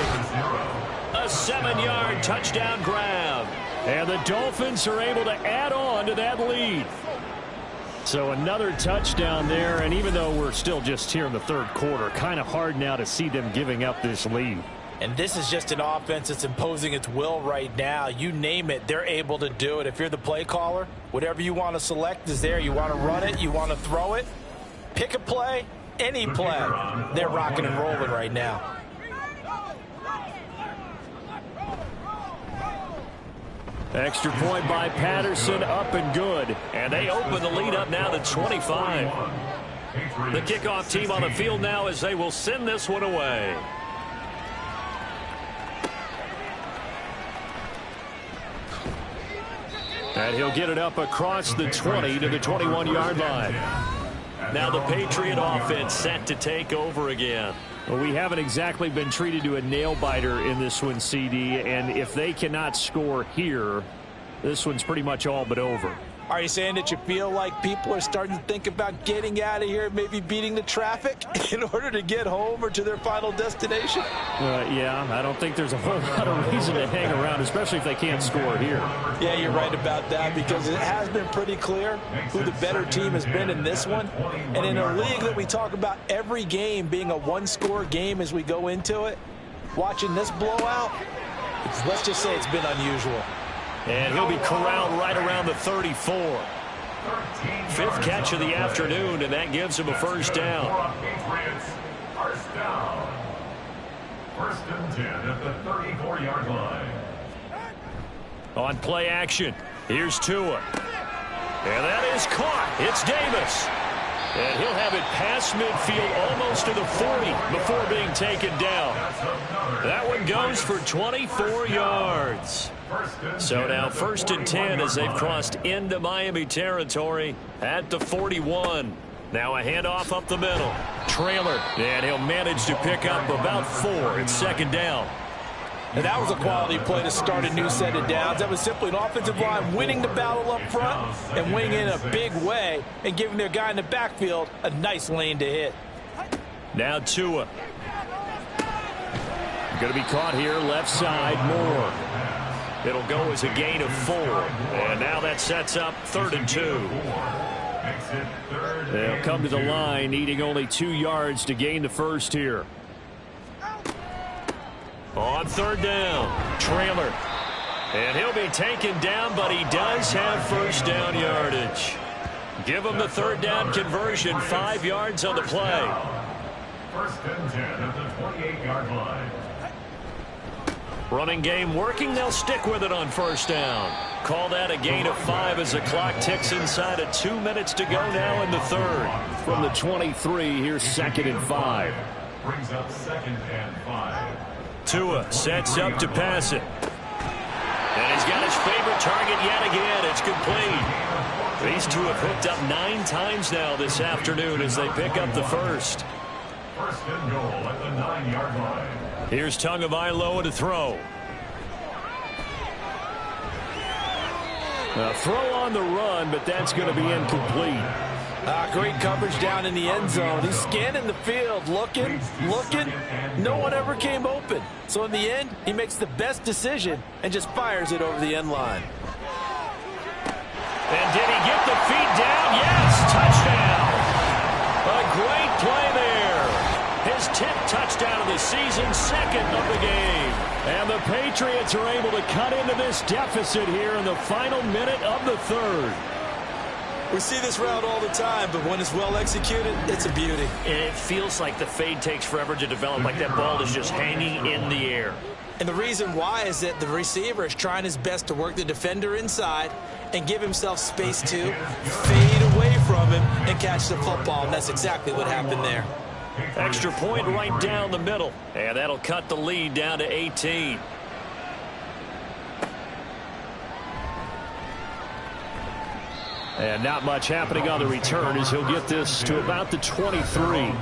A 7-yard touchdown grab. And the Dolphins are able to add on to that lead. So another touchdown there, and even though we're still just here in the 3rd quarter, kind of hard now to see them giving up this lead. And this is just an offense that's imposing its will right now. You name it, they're able to do it. If you're the play caller, whatever you want to select is there. You want to run it, you want to throw it, pick a play, any play. They're rocking and rolling right now. Extra point by Patterson, up and good. And they open the lead up now to 25. The kickoff team on the field now as they will send this one away. And he'll get it up across the 20 to the 21-yard line. Now the Patriot offense set to take over again. Well, we haven't exactly been treated to a nail-biter in this one, CD, and if they cannot score here, this one's pretty much all but over. Are you saying that you feel like people are starting to think about getting out of here, maybe beating the traffic in order to get home or to their final destination? Yeah, I don't think there's a whole lot of reason to hang around, especially if they can't score here. Yeah, you're right about that, because it has been pretty clear who the better team has been in this one. And in a league that we talk about every game being a one-score game as we go into it, watching this blowout, let's just say it's been unusual. And he'll be corralled right around the 34. 5th catch of the afternoon, and that gives him a first down. First down. 1st and 10 at the 34-yard line. On play action, here's Tua. And that is caught. It's Davis. And he'll have it past midfield almost to the 40 before being taken down. That one goes for 24 yards. So now 1st and 10 as they've crossed into Miami territory at the 41. Now a handoff up the middle. Trailer. And he'll manage to pick up about 4. It's 2nd down. And that was a quality play to start a new set of downs. That was simply an offensive line winning the battle up front and winning in a big way and giving their guy in the backfield a nice lane to hit. Now Tua. Going to be caught here left side. Moore. It'll go as a gain of 4. And now that sets up 3rd and 2. They'll come to the line needing only 2 yards to gain the first here. On 3rd down, Trailer. And he'll be taken down, but he does have first down yardage. Give them the third down conversion, 5 yards on the play. First and 10 at the 28-yard line. Running game working. They'll stick with it on first down. Call that a gain of 5 as the clock ticks inside of 2 minutes to go now in the third. From the 23, here's 2nd and 5. Brings up 2nd and 5. Tua sets up to pass it. And he's got his favorite target yet again. It's complete. These two have hooked up 9 times now this afternoon as they pick up the first. First and goal at the 9-yard line. Here's Tagovailoa to throw. A throw on the run, but that's going to be incomplete. Great coverage down in the end zone. He's scanning the field, looking. No one ever came open. So in the end, he makes the best decision and just fires it over the end line. And did he get the feet down? Yes, touchdown. A great play there. His 10th touchdown of the season, 2nd of the game. And the Patriots are able to cut into this deficit here in the final minute of the third. We see this route all the time, but when it's well executed, it's a beauty. And it feels like the fade takes forever to develop, like that ball is just hanging in the air. And the reason why is that the receiver is trying his best to work the defender inside and give himself space to fade away from him and catch the football, and that's exactly what happened there. Extra point right down the middle, and that'll cut the lead down to 18. And not much happening on the return as he'll get this to about the 23.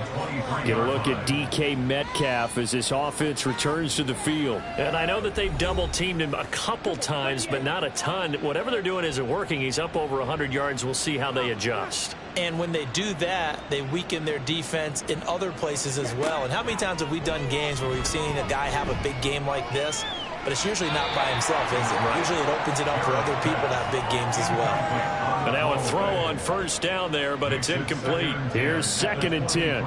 Get a look at DK Metcalf as this offense returns to the field. And I know that they've double-teamed him a couple times, but not a ton. Whatever they're doing isn't working. He's up over 100 yards. We'll see how they adjust. And when they do that, they weaken their defense in other places as well. And how many times have we done games where we've seen a guy have a big game like this? But it's usually not by himself, is it? Right. Usually it opens it up for other people to have big games as well. And now a throw on first down there, but it's incomplete. Here's 2nd and 10.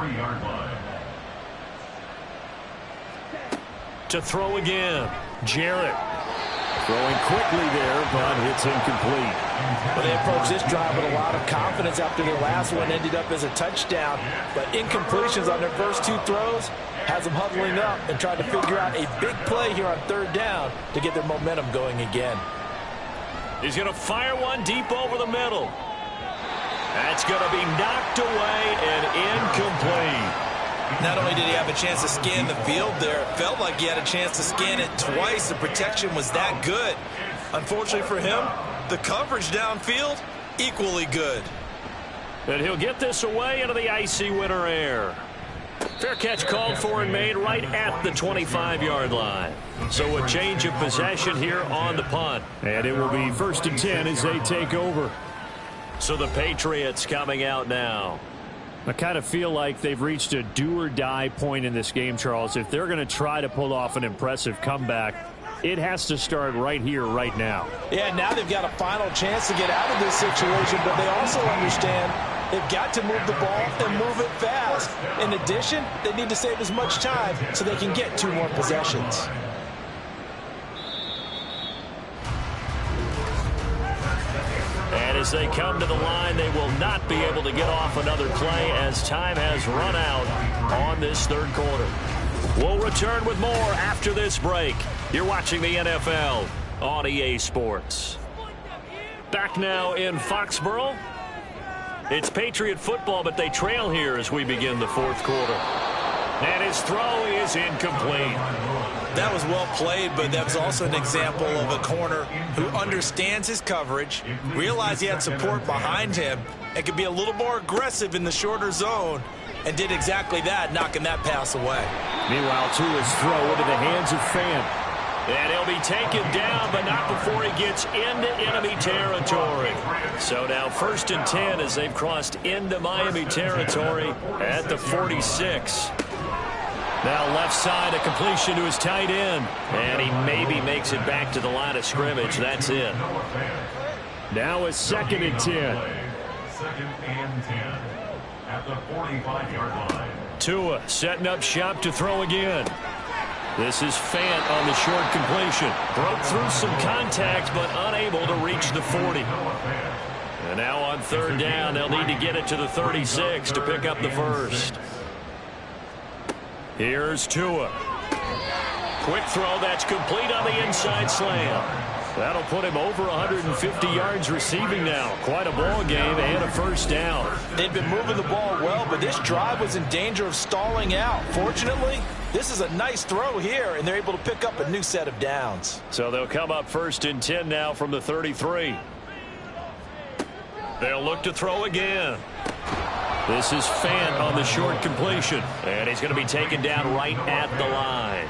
To throw again. Jarrett. Throwing quickly there, but it's incomplete. Well, they approached this drive with a lot of confidence after their last one ended up as a touchdown. But incompletions on their first 2 throws has them huddling up and trying to figure out a big play here on third down to get their momentum going again. He's going to fire one deep over the middle. That's going to be knocked away and incomplete. Not only did he have a chance to scan the field there, it felt like he had a chance to scan it twice. The protection was that good. Unfortunately for him, the coverage downfield, equally good. And he'll get this away into the icy winter air. Fair catch called for and made right at the 25-yard line. So a change of possession here on the punt. And it will be 1st and 10 as they take over. So the Patriots coming out now. I kind of feel like they've reached a do-or-die point in this game, Charles. If they're going to try to pull off an impressive comeback, it has to start right here, right now. Yeah, now they've got a final chance to get out of this situation, but they also understand they've got to move the ball and move it fast. In addition, they need to save as much time so they can get 2 more possessions. And as they come to the line, they will not be able to get off another play as time has run out on this third quarter. We'll return with more after this break. You're watching the NFL on EA Sports. Back now in Foxborough. It's Patriot football, but they trail here as we begin the fourth quarter. And his throw is incomplete. That was well played, but that was also an example of a corner who understands his coverage, realized he had support behind him, and could be a little more aggressive in the shorter zone, and did exactly that, knocking that pass away. Meanwhile, Tua's throw into the hands of Fant. And he'll be taken down, but not before he gets into enemy territory. So now 1st and 10 as they've crossed into Miami territory at the 46. Now left side, a completion to his tight end. And he maybe makes it back to the line of scrimmage. That's it. Now a 2nd and 10. 2nd and 10 at the 45-yard line. Tua setting up shop to throw again. This is Fant on the short completion. Broke through some contact, but unable to reach the 40. And now on third down, they'll need to get it to the 36 to pick up the first. Here's Tua. Quick throw that's complete on the inside slam. That'll put him over 150 yards receiving now. Quite a ball game and a first down. They've been moving the ball well, but this drive was in danger of stalling out. Fortunately, this is a nice throw here, and they're able to pick up a new set of downs. So they'll come up 1st and 10 now from the 33. They'll look to throw again. This is Fant on the short completion, and he's going to be taken down right at the line.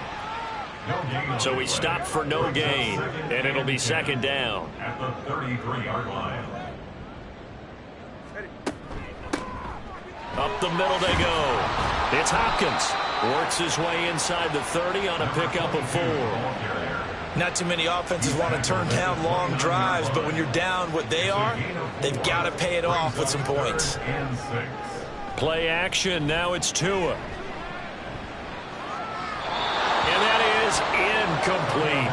So he stopped for no gain, and it'll be 2nd down. At the 33-yard line. Up the middle they go. It's Hopkins. Works his way inside the 30 on a pickup of 4. Not too many offenses want to turn down long drives, but when you're down what they are, they've got to pay it off with some points. Play action. Now it's Tua. And that is incomplete.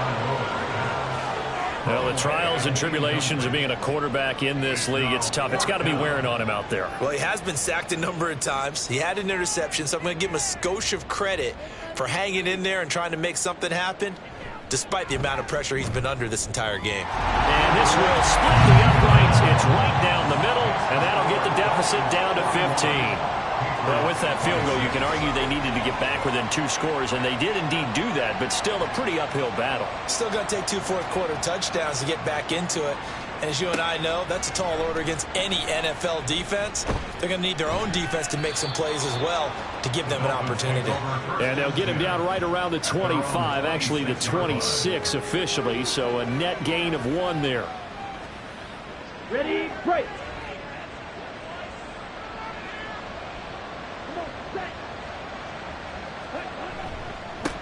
Well, the trials and tribulations of being a quarterback in this league, it's tough. It's got to be wearing on him out there. Well, he has been sacked a number of times. He had an interception, so I'm going to give him a skosh of credit for hanging in there and trying to make something happen, despite the amount of pressure he's been under this entire game. And this will split the uprights. It's right down the middle, and that'll get the deficit down to 15. Well, with that field goal, you can argue they needed to get back within 2 scores, and they did indeed do that, but still a pretty uphill battle. Still going to take 2 fourth-quarter touchdowns to get back into it. And as you and I know, that's a tall order against any NFL defense. They're going to need their own defense to make some plays as well to give them an opportunity. And they'll get him down right around the 25, actually the 26 officially, so a net gain of 1 there. Ready, break.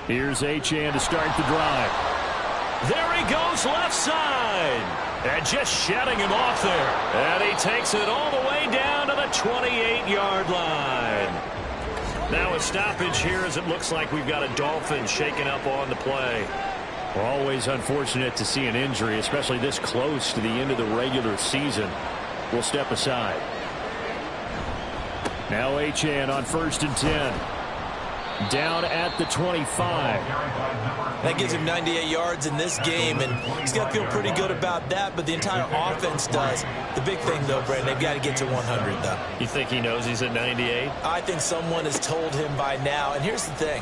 Here's Achane to start the drive. There he goes left side. And just shutting him off there. And he takes it all the way down to the 28-yard line. Now a stoppage here as it looks like we've got a Dolphin shaken up on the play. Always unfortunate to see an injury, especially this close to the end of the regular season. We'll step aside. Now Achane on 1st and 10. Down at the 25. That gives him 98 yards in this game, and he's got to feel pretty good about that, but the entire offense does. The big thing, though, Brandon, they've got to get to 100, though. You think he knows he's at 98? I think someone has told him by now, and here's the thing.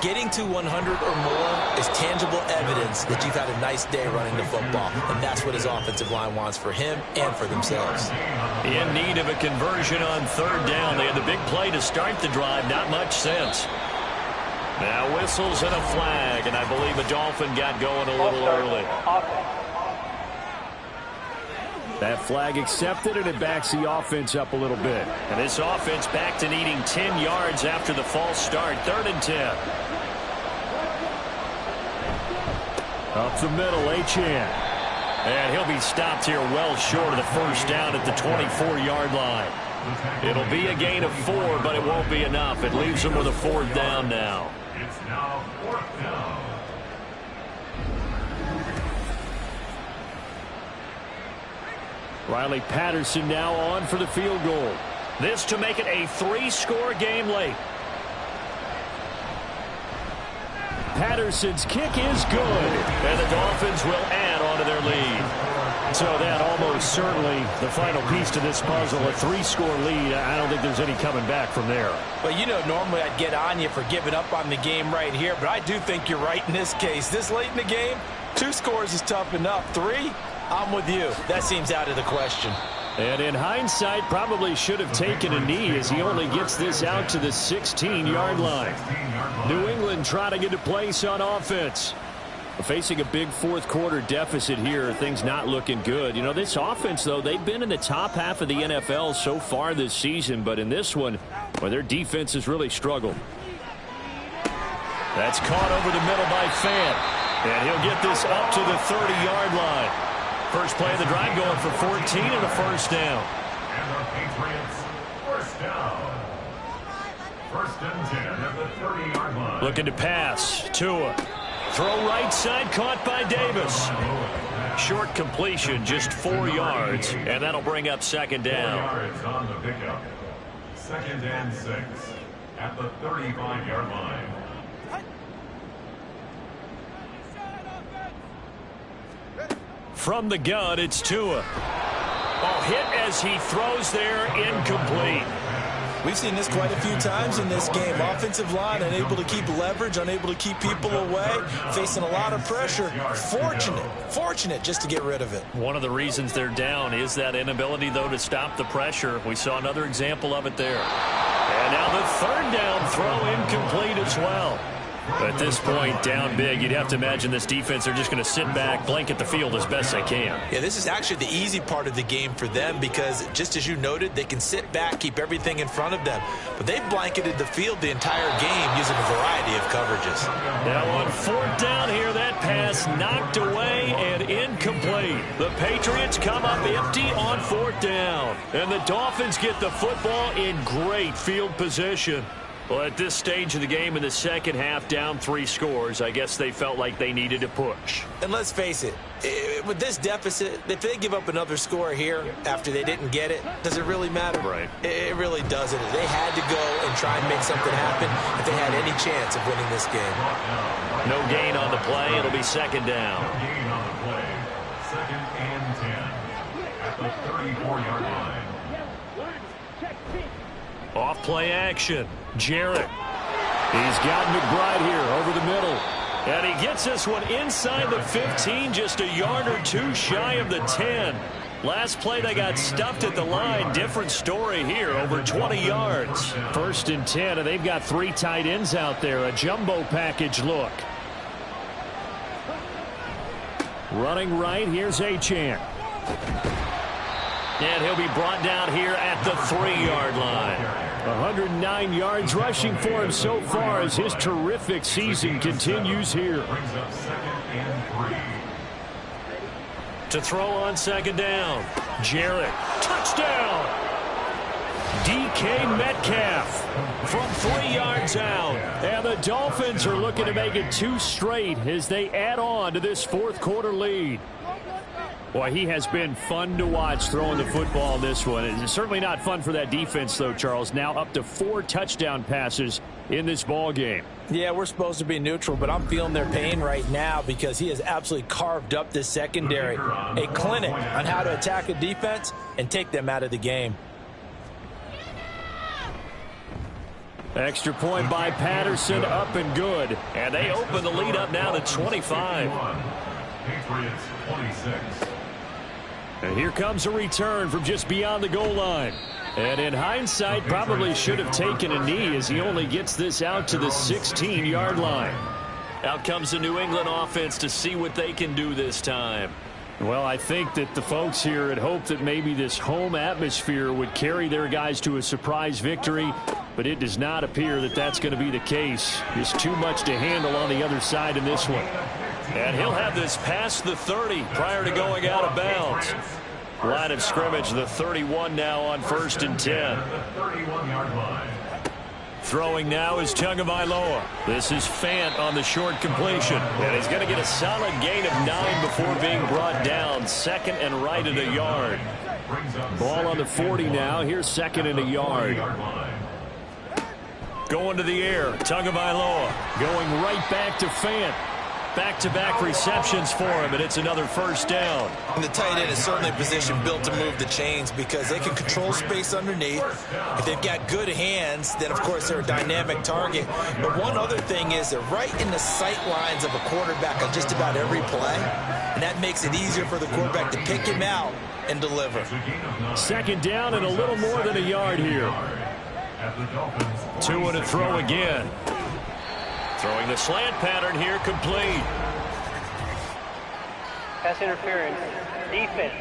Getting to 100 or more is tangible evidence that you've had a nice day running the football, and that's what his offensive line wants for him and for themselves. In need of a conversion on 3rd down. They had the big play to start the drive. Not much sense. Now whistles and a flag, and I believe a Dolphin got going a little early. That flag accepted, and it backs the offense up a little bit. And this offense back to needing 10 yards after the false start. 3rd and 10. Up the middle, Achane. And he'll be stopped here well short of the first down at the 24-yard line. It'll be a gain of 4, but it won't be enough. It leaves them with a 4th down now. It's now 4th down. Riley Patterson now on for the field goal. This to make it a 3-score game late. Patterson's kick is good, and the Dolphins will add on to their lead. So that almost certainly the final piece to this puzzle, a 3-score lead. I don't think there's any coming back from there. Well, you know, normally I'd get on you for giving up on the game right here, but I do think you're right in this case. This late in the game, 2 scores is tough enough. 3, I'm with you. That seems out of the question. And in hindsight, probably should have taken a knee as he only gets this out to the 16-yard line. New England trying to get a place on offense. Facing a big 4th-quarter deficit here, things not looking good. You know, this offense, though, they've been in the top half of the NFL so far this season, but in this one, well, their defense has really struggled. That's caught over the middle by Fant, and he'll get this up to the 30-yard line. First play of the drive going for 14 and a first down. And the Patriots, first down. 1st and 10 at the 30-yard line. Looking to pass. Tua. Throw right side, caught by Davis. Short completion, just 4 yards, and that'll bring up second down. 4 yards on the pickup. 2nd and 6 at the 35-yard line. From the gun, it's Tua. Hit as he throws there, incomplete. We've seen this quite a few times in this game. Offensive line unable to keep leverage, unable to keep people away, facing a lot of pressure. Fortunate just to get rid of it. One of the reasons they're down is that inability, though, to stop the pressure. We saw another example of it there. And now the 3rd down throw incomplete as well. At this point, down big, you'd have to imagine this defense, they're just going to sit back, blanket the field as best they can. Yeah, this is actually the easy part of the game for them because, just as you noted, they can sit back, keep everything in front of them. But they've blanketed the field the entire game using a variety of coverages. Now on 4th down here, that pass knocked away and incomplete. The Patriots come up empty on 4th down. And the Dolphins get the football in great field position. Well, at this stage of the game in the second half, down 3 scores, I guess they felt like they needed to push. And let's face it, with this deficit, if they give up another score here after they didn't get it, does it really matter? Right. It really doesn't. They had to go and try and make something happen if they had any chance of winning this game. No gain on the play. It'll be second down. No gain on the play. 2nd and 10 at the 34-yard line. Off play action. Jarrett. He's got McBride here over the middle. And he gets this one inside the 15, just a yard or 2 shy of the 10. Last play they got stuffed at the line. Different story here, over 20 yards. 1st and 10, and they've got 3 tight ends out there. A jumbo package look. Running right, here's Achane. And he'll be brought down here at the 3-yard line. 109 yards rushing for him so far as his terrific season continues here. Brings up 2nd and 3. To throw on 2nd down. Jarrett. Touchdown. DK Metcalf from 3 yards out. And the Dolphins are looking to make it 2 straight as they add on to this 4th quarter lead. Boy, he has been fun to watch throwing the football in this one. It's certainly not fun for that defense, though, Charles. Now up to 4 touchdown passes in this ball game. Yeah, we're supposed to be neutral, but I'm feeling their pain right now because he has absolutely carved up this secondary. A clinic on how to attack a defense and take them out of the game. Extra point by Patterson, up and good. And they open the lead up now to 25. Patriots 26. And here comes a return from just beyond the goal line. And in hindsight, probably should have taken a knee as he only gets this out to the 16-yard line. Out comes the New England offense to see what they can do this time. Well, I think that the folks here had hoped that maybe this home atmosphere would carry their guys to a surprise victory, but it does not appear that that's going to be the case. There's too much to handle on the other side in this one. And he'll have this past the 30 prior to going out of bounds. Line of scrimmage, the 31 now on 1st and 10. Throwing now is Tagovailoa. This is Fant on the short completion. And he's going to get a solid gain of 9 before being brought down. 2nd and right at a yard. Ball on the 40 now. Here's 2nd and a yard. Going to the air. Tagovailoa going right back to Fant. Back-to-back receptions for him, and it's another 1st down. And the tight end is certainly a position built to move the chains because they can control space underneath. If they've got good hands, then, of course, they're a dynamic target. But one other thing is they're right in the sight lines of a quarterback on just about every play, and that makes it easier for the quarterback to pick him out and deliver. 2nd down and a little more than a yard here. 2 to throw again. Throwing the slant pattern here, complete. Pass interference. Defense.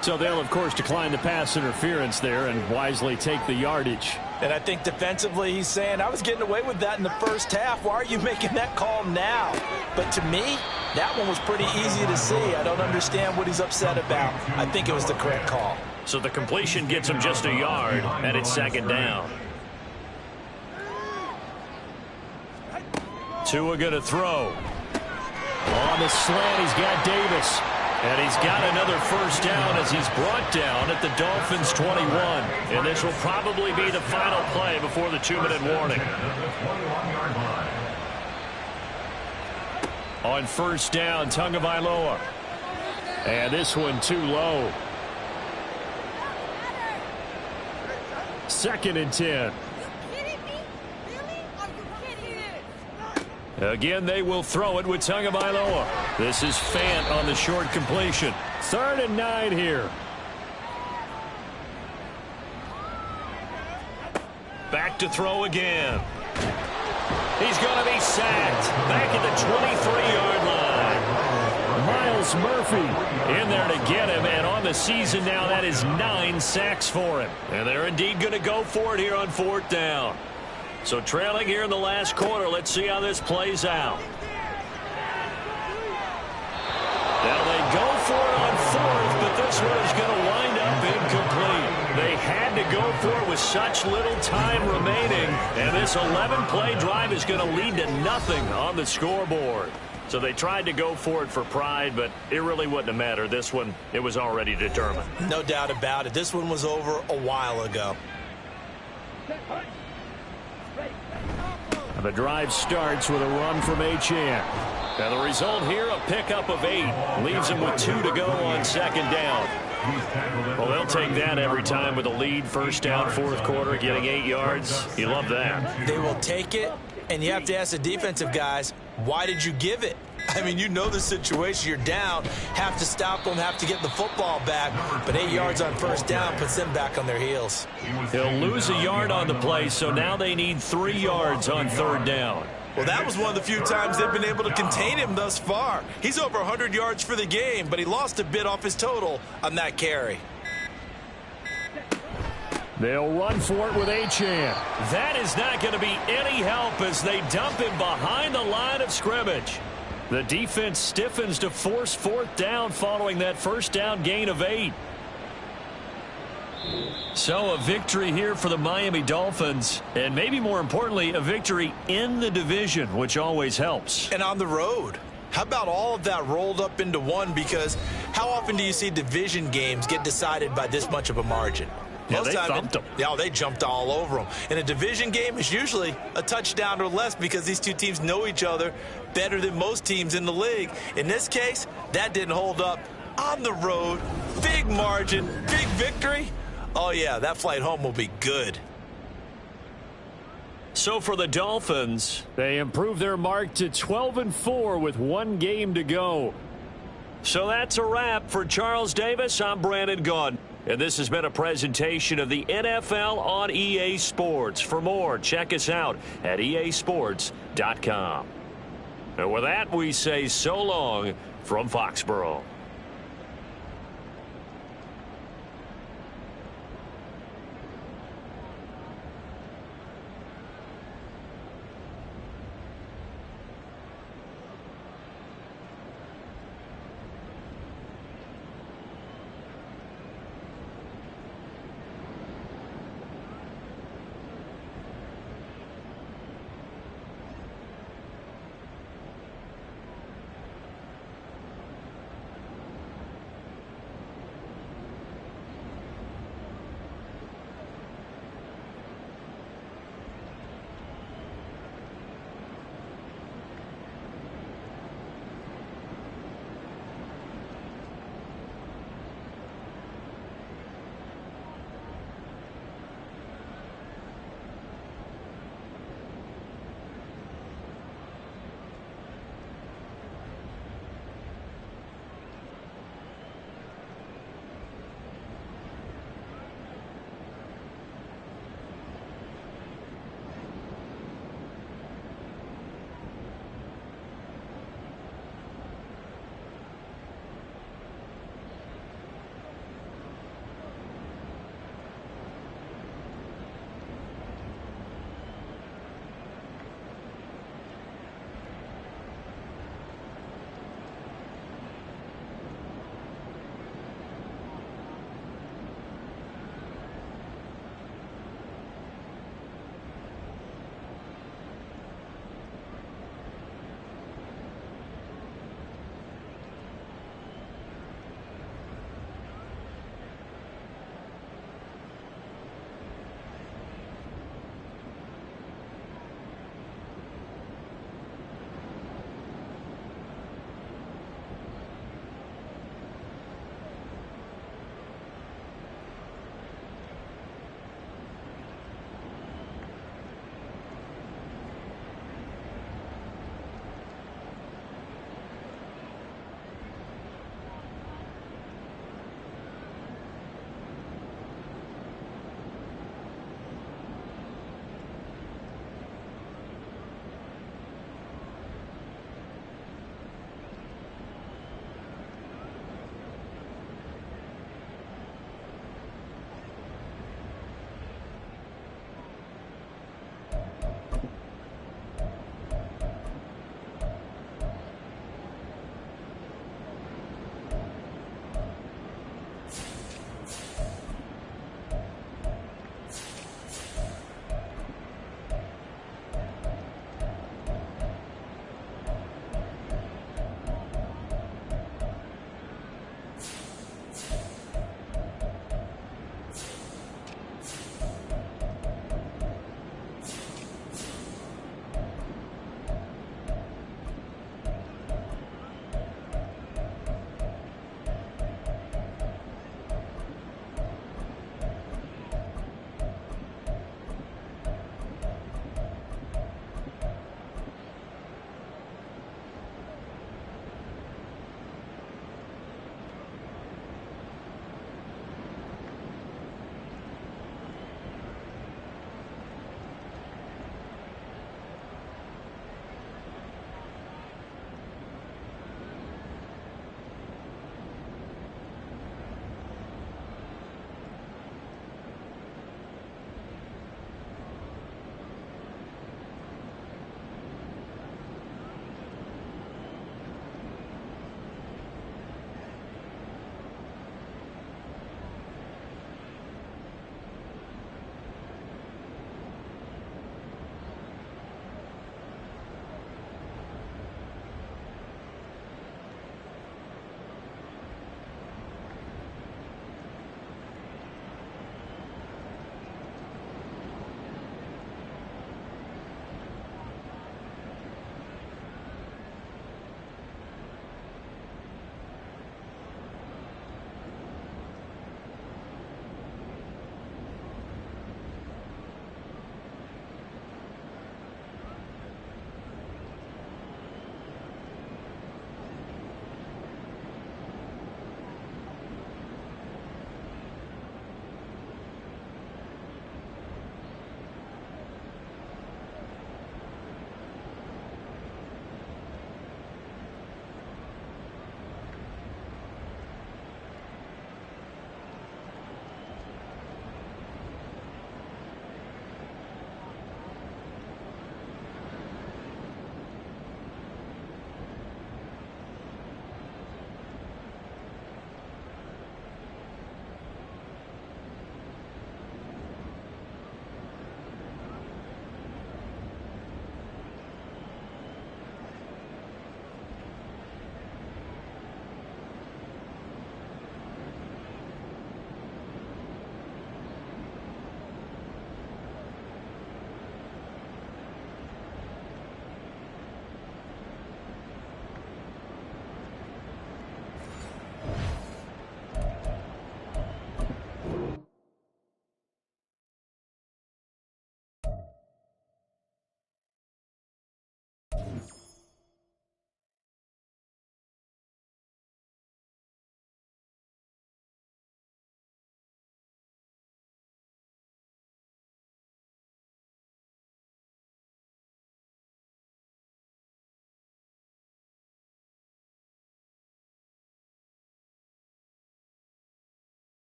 So they'll, of course, decline the pass interference there and wisely take the yardage. And I think defensively he's saying, I was getting away with that in the first half. Why are you making that call now? But to me, that one was pretty easy to see. I don't understand what he's upset about. I think it was the correct call. So the completion gets him just a yard, and it's 2nd down. Tua going to throw. On the slant, he's got Davis. And he's got another first down as he's brought down at the Dolphins' 21. And this will probably be the final play before the 2-minute warning. On first down, Tagovailoa. And this one too low. 2nd and 10. Again, they will throw it with Tagovailoa. This is Fant on the short completion. 3rd and 9 here. Back to throw again. He's going to be sacked. Back at the 23-yard line. Miles Murphy in there to get him. And on the season now, that is 9 sacks for him. And they're indeed going to go for it here on 4th down. So trailing here in the last quarter. Let's see how this plays out. Now they go for it on 4th, but this one is going to wind up incomplete. They had to go for it with such little time remaining, and this 11-play drive is going to lead to nothing on the scoreboard. So they tried to go for it for pride, but it really wouldn't have mattered. This one, it was already determined. No doubt about it. This one was over a while ago. The drive starts with a run from Achane. And the result here, a pickup of 8. Leaves him with 2 to go on 2nd down. Well, they'll take that every time with a lead. 1st down, 4th quarter, getting 8 yards. You love that. They will take it, and you have to ask the defensive guys, why did you give it? I mean, you know the situation. You're down, have to stop them, have to get the football back. But 8 yards on 1st down puts them back on their heels. He'll lose a yard on the play, so now they need 3 yards on 3rd down. Well, that was one of the few times they've been able to contain him thus far. He's over 100 yards for the game, but he lost a bit off his total on that carry. They'll run for it with Achane. That is not going to be any help as they dump him behind the line of scrimmage. The defense stiffens to force 4th down following that 1st down gain of 8. So a victory here for the Miami Dolphins, and maybe more importantly, a victory in the division, which always helps. And on the road. How about all of that rolled up into one? Because how often do you see division games get decided by this much of a margin? Yeah, they thumped them. Yeah, they jumped all over them. In a division game, it's usually a touchdown or less because these two teams know each other better than most teams in the league. In this case, that didn't hold up. On the road, big margin, big victory. Oh, yeah, that flight home will be good. So for the Dolphins, they improve their mark to 12-4 with 1 game to go. So that's a wrap for Charles Davis. I'm Brandon Gaudin. And this has been a presentation of the NFL on EA Sports. For more, check us out at easports.com. And with that, we say so long from Foxborough.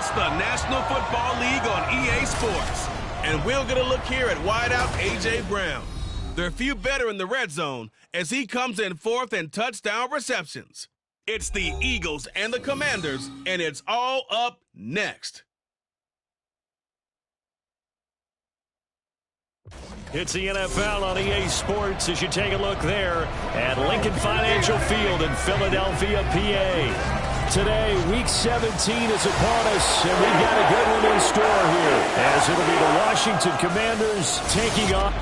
It's the National Football League on EA Sports. And we'll get a look here at wideout A.J. Brown. There are few better in the red zone as he comes in fourth in touchdown receptions. It's the Eagles and the Commanders, and it's all up next. It's the NFL on EA Sports as you take a look there at Lincoln Financial Field in Philadelphia, PA. Today, Week 17 is upon us, and we've got a good one in store here, as it'll be the Washington Commanders taking on.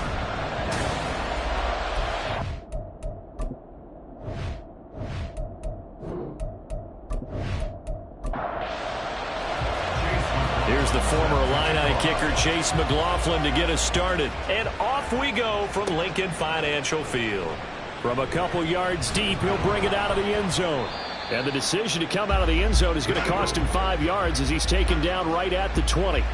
Here's the former Illini kicker, Chase McLaughlin, to get us started. And off we go from Lincoln Financial Field. From a couple yards deep, he'll bring it out of the end zone. And the decision to come out of the end zone is going to cost him 5 yards as he's taken down right at the 20.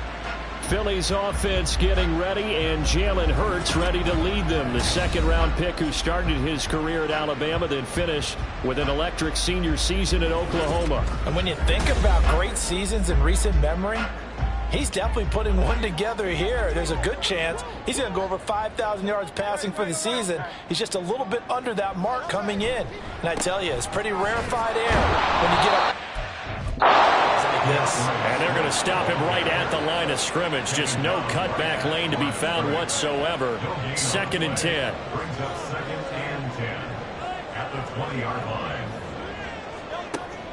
Philly's offense getting ready, and Jalen Hurts ready to lead them. The second-round pick who started his career at Alabama, then finished with an electric senior season at Oklahoma. And when you think about great seasons in recent memory, he's definitely putting one together here. There's a good chance he's going to go over 5,000 yards passing for the season. He's just a little bit under that mark coming in. And I tell you, it's pretty rarefied air when you get up like this. And they're going to stop him right at the line of scrimmage. Just no cutback lane to be found whatsoever. 2nd and 10. Brings up 2nd and 10 at the 20-yard line.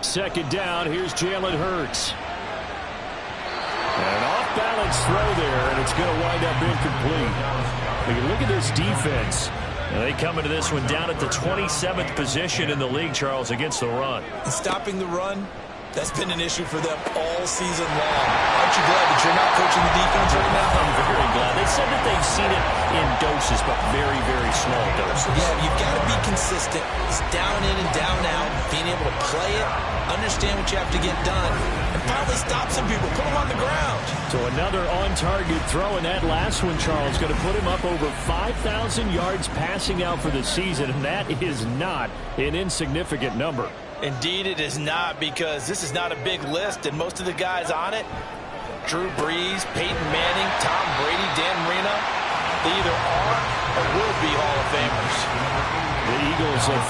2nd down. Here's Jalen Hurts. An off-balance throw there, and it's going to wind up incomplete. But you look at this defense. They come into this one down at the 27th position in the league, Charles, against the run. Stopping the run, that's been an issue for them all season long. Aren't you glad that you're not coaching the defense right now? I'm very glad. They said that they've seen it in doses, but very, very small doses. Yeah, you've got to be consistent. It's down in and down out, being able to play it, understand what you have to get done, and finally stop some people, put them on the ground. So another on-target throw, and that last one, Charles, going to put him up over 5,000 yards passing out for the season, and that is not an insignificant number. Indeed it is not, because this is not a big list, and most of the guys on it, Drew Brees, Peyton Manning, Tom Brady, Dan Marino, they either are or will be Hall of Famers. The Eagles are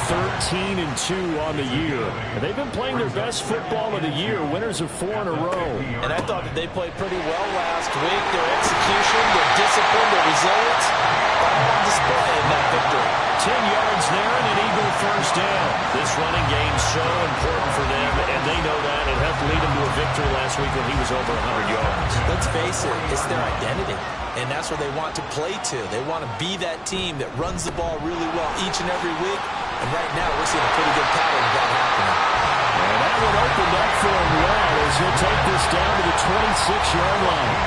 13-2 on the year. They've been playing their best football of the year, winners of 4 in a row. And I thought that they played pretty well last week. Their execution, their discipline, their resilience, all on display in that victory. 10 yards there and an Eagle first down. This running game so important for them, and they know that. It helped lead them to a victory last week when he was over 100 yards. Let's face it, it's their identity, and that's where they want to play to. They want to be that team that runs the ball really well each and every week, and right now we're seeing a pretty good pattern of that happening. And that one opened up for him well as he'll take this down to the 26-yard line.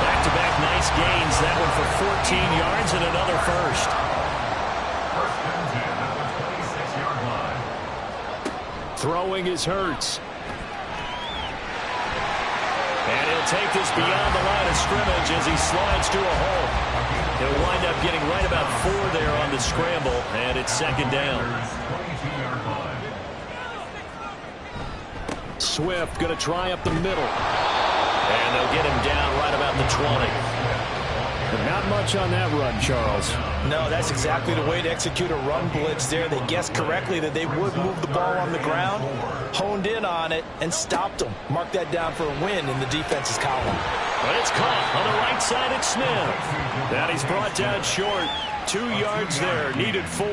Back-to-back nice gains, that one for 14 yards and another first. First and 10 at the 26-yard line. Throwing is Hurts. And he'll take this beyond the line of scrimmage as he slides to a hole. He'll wind up getting right about 4 there on the scramble, and it's 2nd down. 22-yard line. Swift going to try up the middle. And they'll get him down right about the 20. But not much on that run, Charles. No, that's exactly the way to execute a run blitz there. They guessed correctly that they would move the ball on the ground, honed in on it, and stopped them. Mark that down for a win in the defense's column. But it's caught on the right side at Smith. That he's brought down short. 2 yards there, needed 4.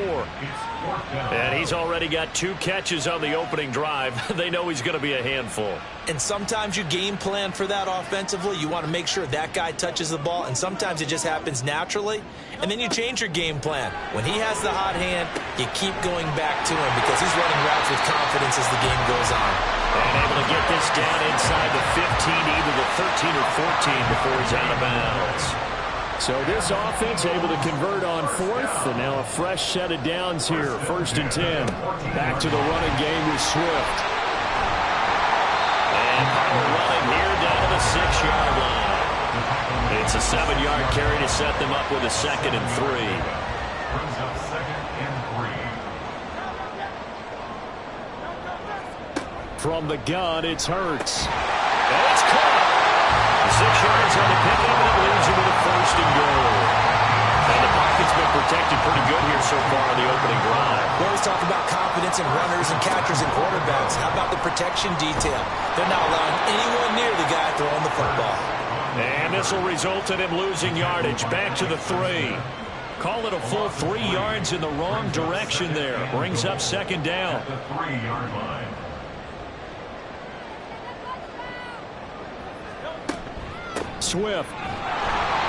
And he's already got 2 catches on the opening drive. They know he's going to be a handful. And sometimes you game plan for that offensively. You want to make sure that guy touches the ball, and sometimes it just happens naturally. And then you change your game plan. When he has the hot hand, you keep going back to him because he's running routes with confidence as the game goes on. And able to get this down inside the 15, either the 13 or 14 before he's out of bounds. So this offense able to convert on 4th, and now a fresh set of downs here. 1st and 10. Back to the running game with Swift. And running here down to the 6-yard line. It's a 7-yard carry to set them up with a 2nd and 3. Brings up 2nd and 3. From the gun, it's Hurts. And it's caught. 6 yards on the pickup, and it leads him to the 1st and goal. And the pocket's been protected pretty good here so far on the opening drive. We always talk about confidence in runners and catchers and quarterbacks. How about the protection detail? They're not allowing anyone near the guy throwing the football. And this will result in him losing yardage. Back to the 3. Call it a full 3 yards in the wrong direction there. Brings up 2nd down. At the 3-yard line. Swift.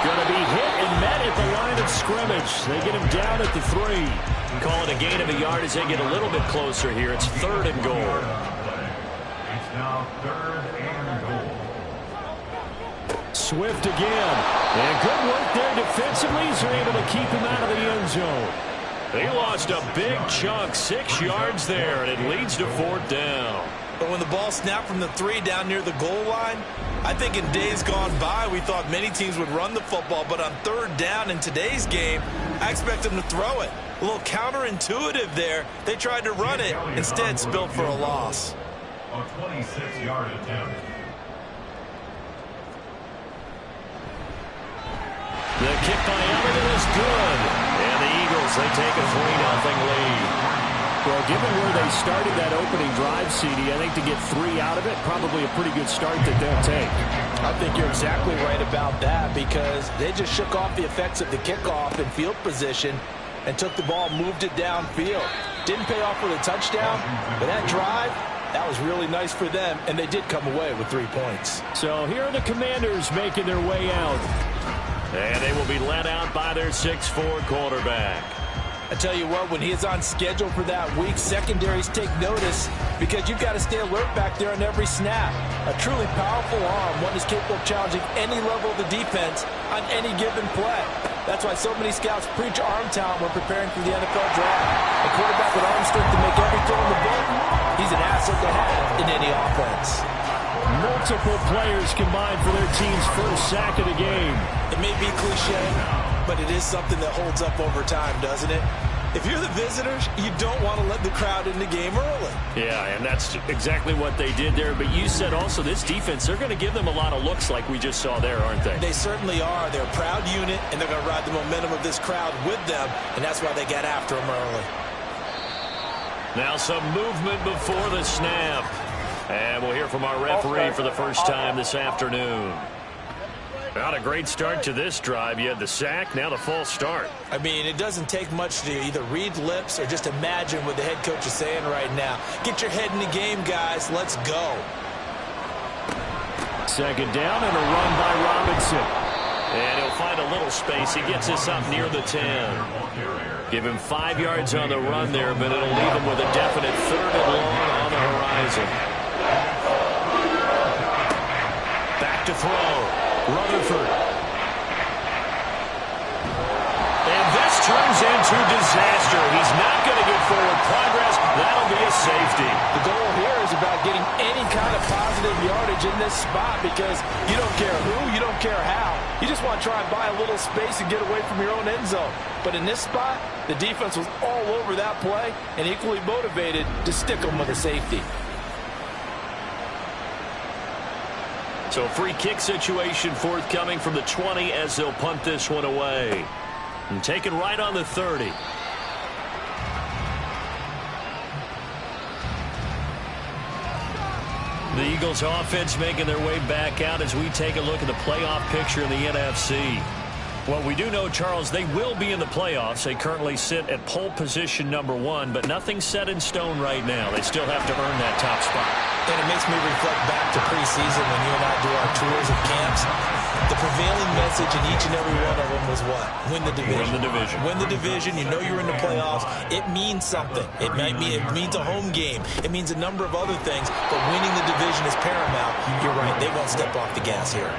Going to be hit and met at the line of scrimmage. They get him down at the 3. Call it a gain of a yard as they get a little bit closer here. It's 3rd and goal. It's now 3rd and goal. Swift again. And good work there defensively as they're able to keep him out of the end zone. They lost a big chunk, 6 yards there, and it leads to 4th down. But when the ball snapped from the 3 down near the goal line, I think in days gone by, we thought many teams would run the football, but on 3rd down in today's game, I expect them to throw it. A little counterintuitive there. They tried to run it, instead spilled for a loss. A 26-yard attempt. The kick by Elliott is good. And the Eagles, they take a 3-0 lead. Well, given where they started that opening drive, CD, I think to get 3 out of it, probably a pretty good start that they'll take. I think you're exactly right about that because they just shook off the effects of the kickoff in field position and took the ball, moved it downfield. Didn't pay off with a touchdown, but that drive, that was really nice for them, and they did come away with 3 points. So here are the Commanders making their way out. And they will be led out by their 6'4" quarterback. I tell you what, when he is on schedule for that week, secondaries take notice because you've got to stay alert back there on every snap. A truly powerful arm, one is capable of challenging any level of the defense on any given play. That's why so many scouts preach arm talent when preparing for the NFL draft. A quarterback with arm strength to make every throw in the book, he's an asset to have in any offense. Multiple players combined for their team's first sack of the game. It may be cliche, but it is something that holds up over time, doesn't it? If you're the visitors, you don't want to let the crowd in the game early. Yeah, and that's exactly what they did there. But you said also this defense, they're going to give them a lot of looks like we just saw there, aren't they? They certainly are. They're a proud unit, and they're going to ride the momentum of this crowd with them, and that's why they got after them early. Now some movement before the snap. And we'll hear from our referee for the first time this afternoon. Not a great start to this drive. You had the sack, now the false start. I mean, it doesn't take much to either read lips or just imagine what the head coach is saying right now. Get your head in the game, guys. Let's go. 2nd down and a run by Robinson. And he'll find a little space. He gets this up near the 10. Give him 5 yards on the run there, but it'll leave him with a definite 3rd and long on the horizon. Back to throw. Rutherford. And this turns into disaster. He's not going to get forward progress. That'll be a safety. The goal here is about getting any kind of positive yardage in this spot because you don't care who, you don't care how. You just want to try and buy a little space and get away from your own end zone. But in this spot, the defense was all over that play and equally motivated to stick them with a safety. So free kick situation forthcoming from the 20 as they'll punt this one away. And take it right on the 30. The Eagles offense making their way back out as we take a look at the playoff picture in the NFC. Well, we do know, Charles, they will be in the playoffs. They currently sit at pole position #1, but nothing's set in stone right now. They still have to earn that top spot. And it makes me reflect back to preseason when you and I do our tours of camps. The prevailing message in each and every one of them was what? Win the division. Win the division. Win the division. You know you're in the playoffs. It means something. It means a home game. It means a number of other things, but winning the division is paramount. You're right. They won't step off the gas here.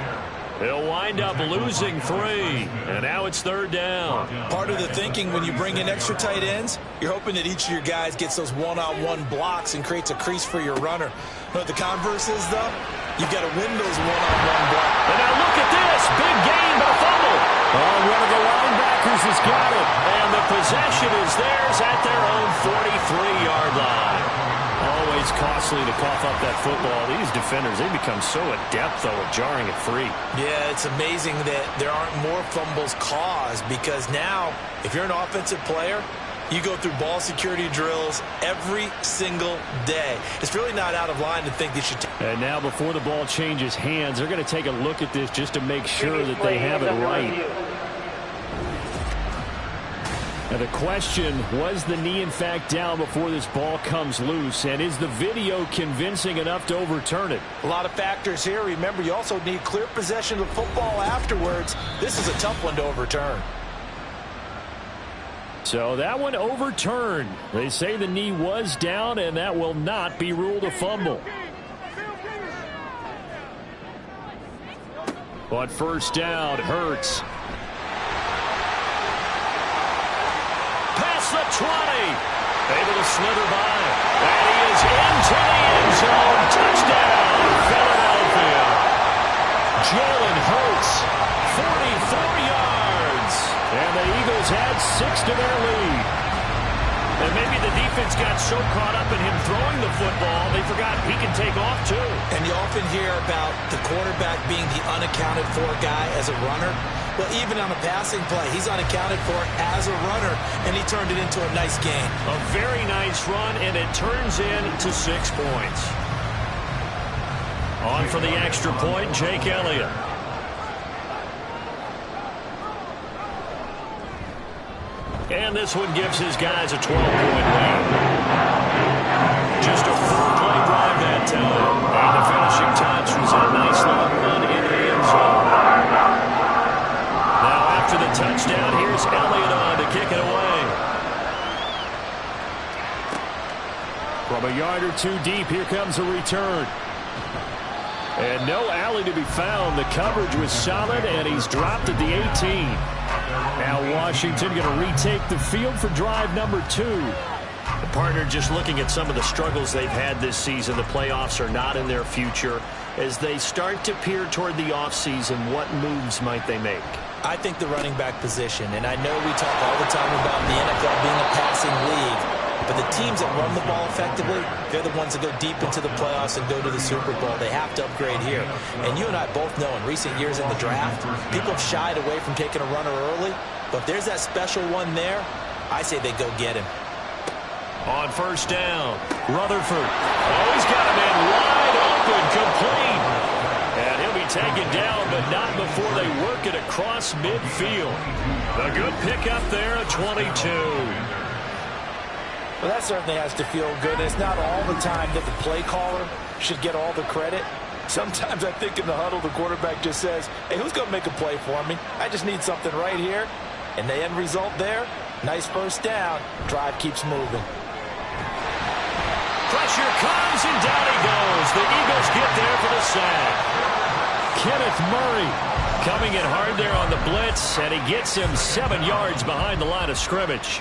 They'll wind up losing 3, and now it's 3rd down. Part of the thinking when you bring in extra tight ends, you're hoping that each of your guys gets those one-on-one blocks and creates a crease for your runner. But the converse is, though, you've got to win those one-on-one blocks. And now look at this. Big gain, but a fumble. Oh, one of the linebackers has got it. And the possession is theirs at their own 43-yard line. Oh, always costly to cough up that football. These defenders, they become so adept, though, at jarring it free. Yeah, it's amazing that there aren't more fumbles caused because now, if you're an offensive player, you go through ball security drills every single day. It's really not out of line to think they should. And now, before the ball changes hands, they're going to take a look at this just to make sure that they have it right. Now the question, was the knee in fact down before this ball comes loose? And is the video convincing enough to overturn it? A lot of factors here. Remember, you also need clear possession of the football afterwards. This is a tough one to overturn. So that one overturned. They say the knee was down, and that will not be ruled a fumble. On first down, Hurts. Past the 20. Able to slither by. And he is into the end zone. Touchdown, Philadelphia. Jalen Hurts, 44 yards. And the Eagles had 6 to their lead. And maybe the defense got so caught up in him throwing the football, they forgot he can take off too. And you often hear about the quarterback being the unaccounted for guy as a runner. Well, even on a passing play, he's unaccounted for as a runner, and he turned it into a nice game. A very nice run, and it turns into 6 points. On for the extra point, Jake Elliott. And this one gives his guys a 12-point lead. Just a 4-play drive that time. And the finishing touch was a nice long run into the end zone. Now after the touchdown, here's Elliott on to kick it away. From a yard or two deep, here comes a return. And no alley to be found. The coverage was solid, and he's dropped at the 18. Now Washington going to retake the field for drive number 2. The partner just looking at some of the struggles they've had this season. The playoffs are not in their future. As they start to peer toward the offseason, what moves might they make? I think the running back position, and I know we talk all the time about the NFL being a passing league, but the teams that run the ball effectively, they're the ones that go deep into the playoffs and go to the Super Bowl. They have to upgrade here. And you and I both know in recent years in the draft, people have shied away from taking a runner early, but if there's that special one there, I say they go get him. On first down, Rutherford. Oh, he's got a man wide open, complete. And he'll be taken down, but not before they work it across midfield. A good pickup there at 22. Well, that certainly has to feel good. It's not all the time that the play caller should get all the credit. Sometimes I think in the huddle, the quarterback just says, hey, who's going to make a play for me? I just need something right here. And the end result there, nice first down. Drive keeps moving. Pressure comes, and down he goes. The Eagles get there for the sack. Kenneth Murray coming in hard there on the blitz, and he gets him 7 yards behind the line of scrimmage.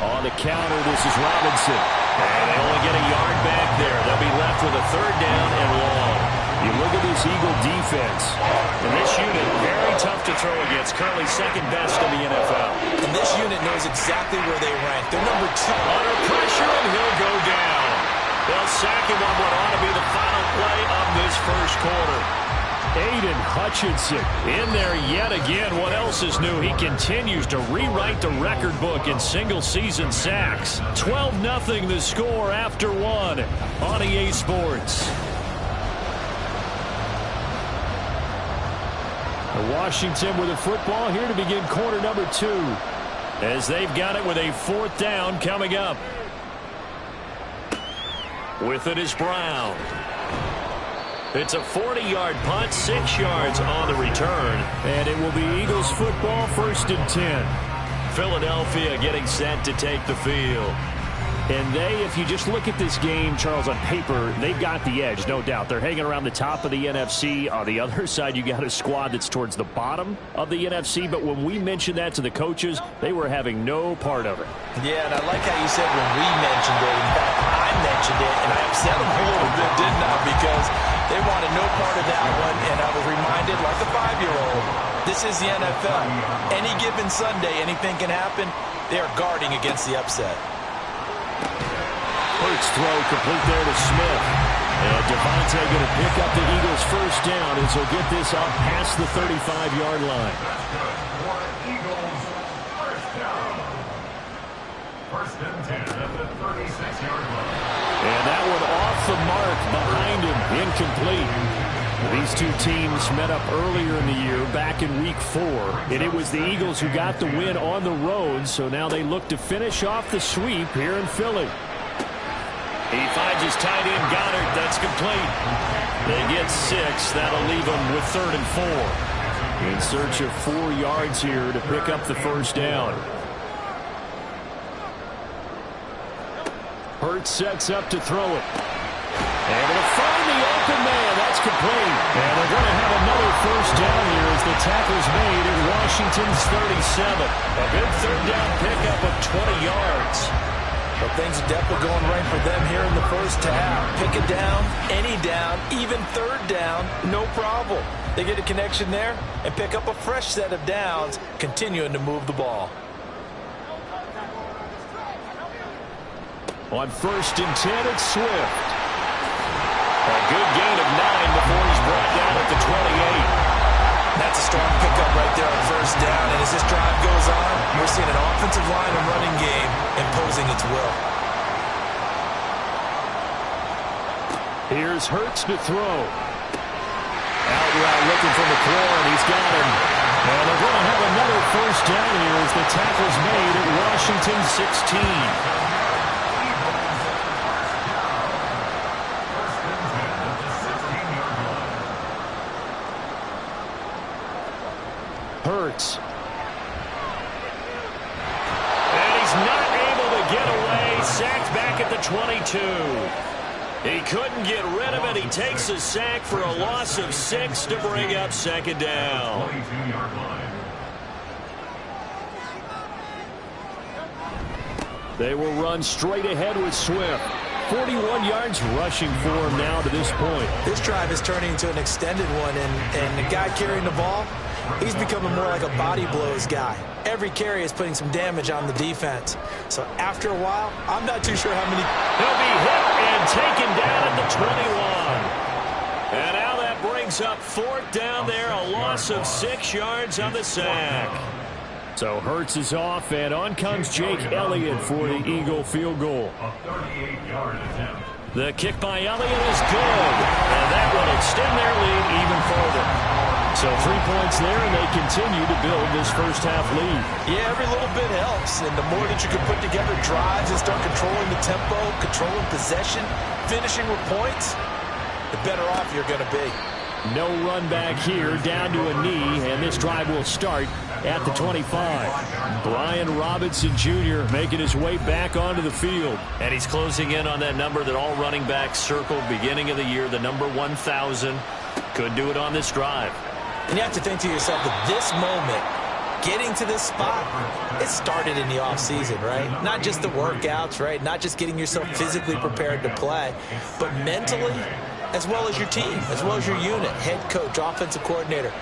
On the counter, this is Robinson. And they only get a yard back there. They'll be left with a 3rd down and long. You look at this Eagle defense. And this unit, very tough to throw against. Currently 2nd best in the NFL. And this unit knows exactly where they rank. They're number 2. Under pressure, and he'll go down. They'll sack him on what ought to be the final play of this first quarter. Aiden Hutchinson in there yet again. What else is new? He continues to rewrite the record book in single-season sacks. 12-0 the score after 1 on EA Sports. Washington with a football here to begin quarter number 2. As they've got it with a 4th down coming up. With it is Brown. It's a 40-yard punt, 6 yards on the return. And it will be Eagles football, 1st and 10. Philadelphia getting set to take the field. And they, if you just look at this game, Charles, on paper, they've got the edge, no doubt. They're hanging around the top of the NFC. On the other side, you got a squad that's towards the bottom of the NFC. But when we mentioned that to the coaches, they were having no part of it. Yeah, and I like how you said when we mentioned it. In fact, I mentioned it, and I upset them a little bit, didn't I? Because they wanted no part of that one, and I was reminded, like a 5-year-old, this is the NFL. Any given Sunday, anything can happen. They are guarding against the upset. Hurts throw complete there to Smith. And Devontae going to pick up the Eagles' first down as he'll get this up past the 35-yard line. That's good for the Eagles. First down. First and 10 at the 36-yard line. And that one off the mark behind him, incomplete. These two teams met up earlier in the year, back in Week 4, and it was the Eagles who got the win on the road, so now they look to finish off the sweep here in Philly. He finds his tight end, Goddard. That's complete. They get 6. That'll leave them with 3rd and 4. In search of 4 yards here to pick up the first down. Hurts sets up to throw it. Able to find the open man. That's complete. And they're going to have another first down here as the tackle's made at Washington's 37. A good 3rd down pickup of 20 yards. But things are definitely going right for them here in the first half. Pick it down, any down, even 3rd down, no problem. They get a connection there and pick up a fresh set of downs, continuing to move the ball. On 1st and 10, it's Swift. A good gain of 9 before he's brought down at the 28. That's a strong pickup right there on 1st down. And as this drive goes on, we're seeing an offensive line and running game imposing its will. Here's Hurts to throw. Out route looking for McLaurin. He's got him. And they're going to have another first down here as the tackle's made at Washington 16. Hurts. And he's not able to get away. Sacked back at the 22. He couldn't get rid of it. He takes a sack for a loss of 6 to bring up 2nd down. 22-yard line. They will run straight ahead with Swift. 41 yards rushing for him now to this point. This drive is turning into an extended one, and the guy carrying the ball, he's becoming more like a body blows guy. Every carry is putting some damage on the defense. So after a while, I'm not too sure how many. He'll be hit and taken down at the 21. And now that brings up 4th down there, a loss of 6 yards on the sack. So Hurts is off, and on comes Jake Elliott for the Eagle field goal. A 38-yard attempt. The kick by Elliott is good, and that will extend their lead even further. So 3 points there, and they continue to build this first half lead. Yeah, every little bit helps, and the more that you can put together drives and start controlling the tempo, controlling possession, finishing with points, the better off you're going to be. No run back here, down to a knee, and this drive will start at the 25. Brian Robinson Jr. making his way back onto the field. And he's closing in on that number that all running backs circled beginning of the year, the number 1,000. Could do it on this drive. And you have to think to yourself that this moment, getting to this spot, it started in the offseason, right? Not just the workouts, right? Not just getting yourself physically prepared to play, but mentally, as well as your team, as well as your unit, head coach, offensive coordinator.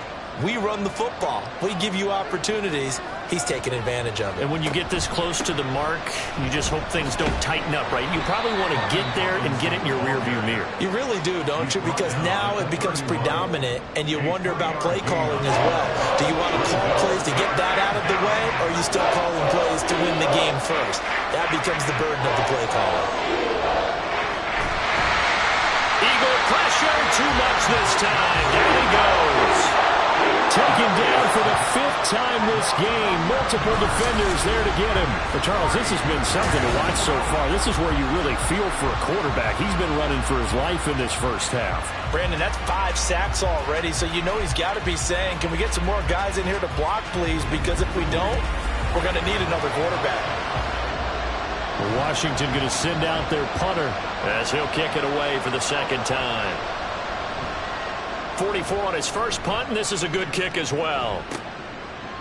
We run the football. We give you opportunities. He's taking advantage of it. And when you get this close to the mark, you just hope things don't tighten up, right? You probably want to get there and get it in your rearview mirror. You really do, don't you? Because now it becomes predominant, and you wonder about play calling as well. Do you want to call plays to get that out of the way, or are you still calling plays to win the game first? That becomes the burden of the play caller. Eagle pressure, too much this time. Down he goes. Taken down for the 5th time this game. Multiple defenders there to get him. But Charles, this has been something to watch so far. This is where you really feel for a quarterback. He's been running for his life in this first half. Brandon, that's 5 sacks already, so you know he's got to be saying, can we get some more guys in here to block, please? Because if we don't, we're going to need another quarterback. Washington going to send out their punter as he'll kick it away for the 2nd time. 44 on his first punt, and this is a good kick as well.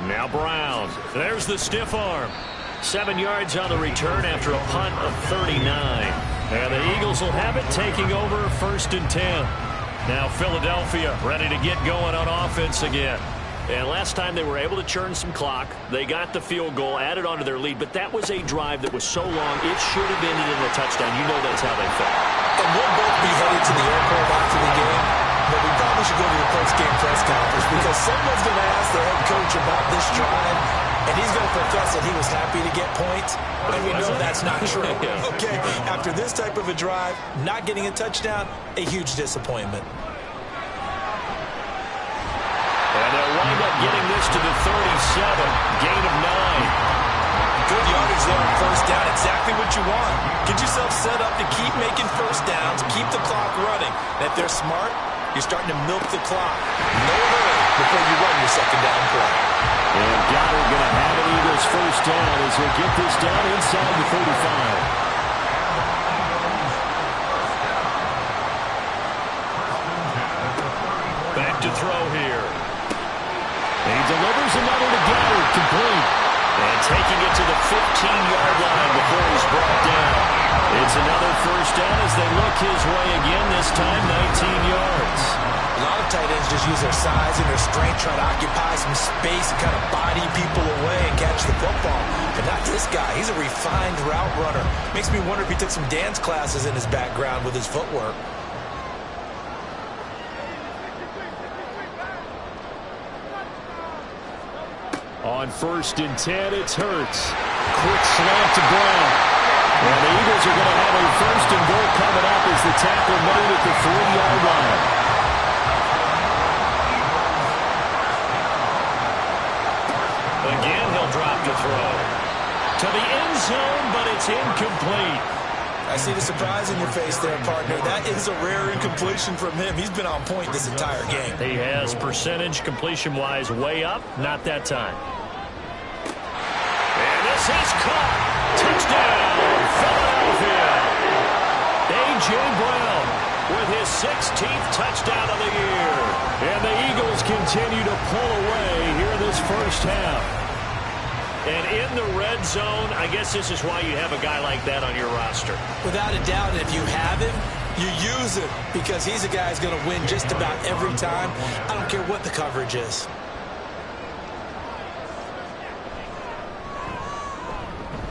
Now Brown. There's the stiff arm. 7 yards on the return after a punt of 39. And the Eagles will have it, taking over 1st and 10. Now Philadelphia ready to get going on offense again. And last time they were able to churn some clock. They got the field goal, added on to their lead, but that was a drive that was so long, it should have ended in a touchdown. You know that's how they felt. And we'll both be headed to the airport after the game, but we probably should go to the post-game press conference because someone's going to ask the head coach about this drive, and he's going to profess that he was happy to get points, and we know that's not true. Okay, after this type of a drive, not getting a touchdown, a huge disappointment. And they'll wind up getting this to the 37, gain of 9. Good yardage there on first down, exactly what you want. Get yourself set up to keep making first downs, keep the clock running. And if they're smart, you're starting to milk the clock. No hurry before you run your second down play. And Goddard going to have an Eagles first down as he'll get this down inside the 35. Back to throw here. He delivers another to Goddard, complete. And taking it to the 15-yard line before he's brought down. It's another first down as they look his way again, this time 19 yards. A lot of tight ends just use their size and their strength, try to occupy some space and kind of body people away and catch the football. But not this guy. He's a refined route runner. Makes me wonder if he took some dance classes in his background with his footwork. On 1st and 10, it's Hurts. Quick slant to Brown. And the Eagles are going to have a 1st and goal coming up as the tackle made at the 3-yard line. Again, he'll drop to throw. To the end zone, but it's incomplete. I see the surprise in your face there, partner. That is a rare incompletion from him. He's been on point this entire game. He has percentage completion-wise way up. Not that time. And this is caught. Touchdown, Philadelphia. A.J. Brown with his 16th touchdown of the year. And the Eagles continue to pull away here in this first half. And in the red zone, I guess this is why you have a guy like that on your roster. Without a doubt, and if you have him, you use him because he's a guy who's going to win just about every time. I don't care what the coverage is.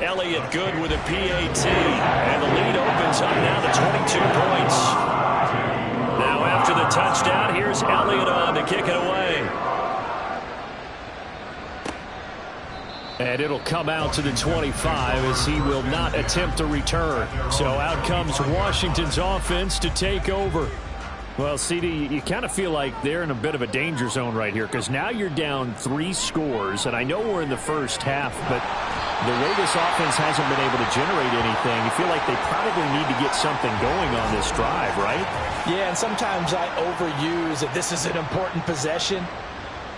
Elliott good with a PAT. And the lead opens up now to 22 points. Now after the touchdown, here's Elliott on to kick it away. And it'll come out to the 25 as he will not attempt a return. So out comes Washington's offense to take over. Well, CD, you kind of feel like they're in a bit of a danger zone right here because now you're down 3 scores. And I know we're in the first half, but the way this offense hasn't been able to generate anything, you feel like they probably need to get something going on this drive, right? Yeah, and sometimes I overuse that this is an important possession.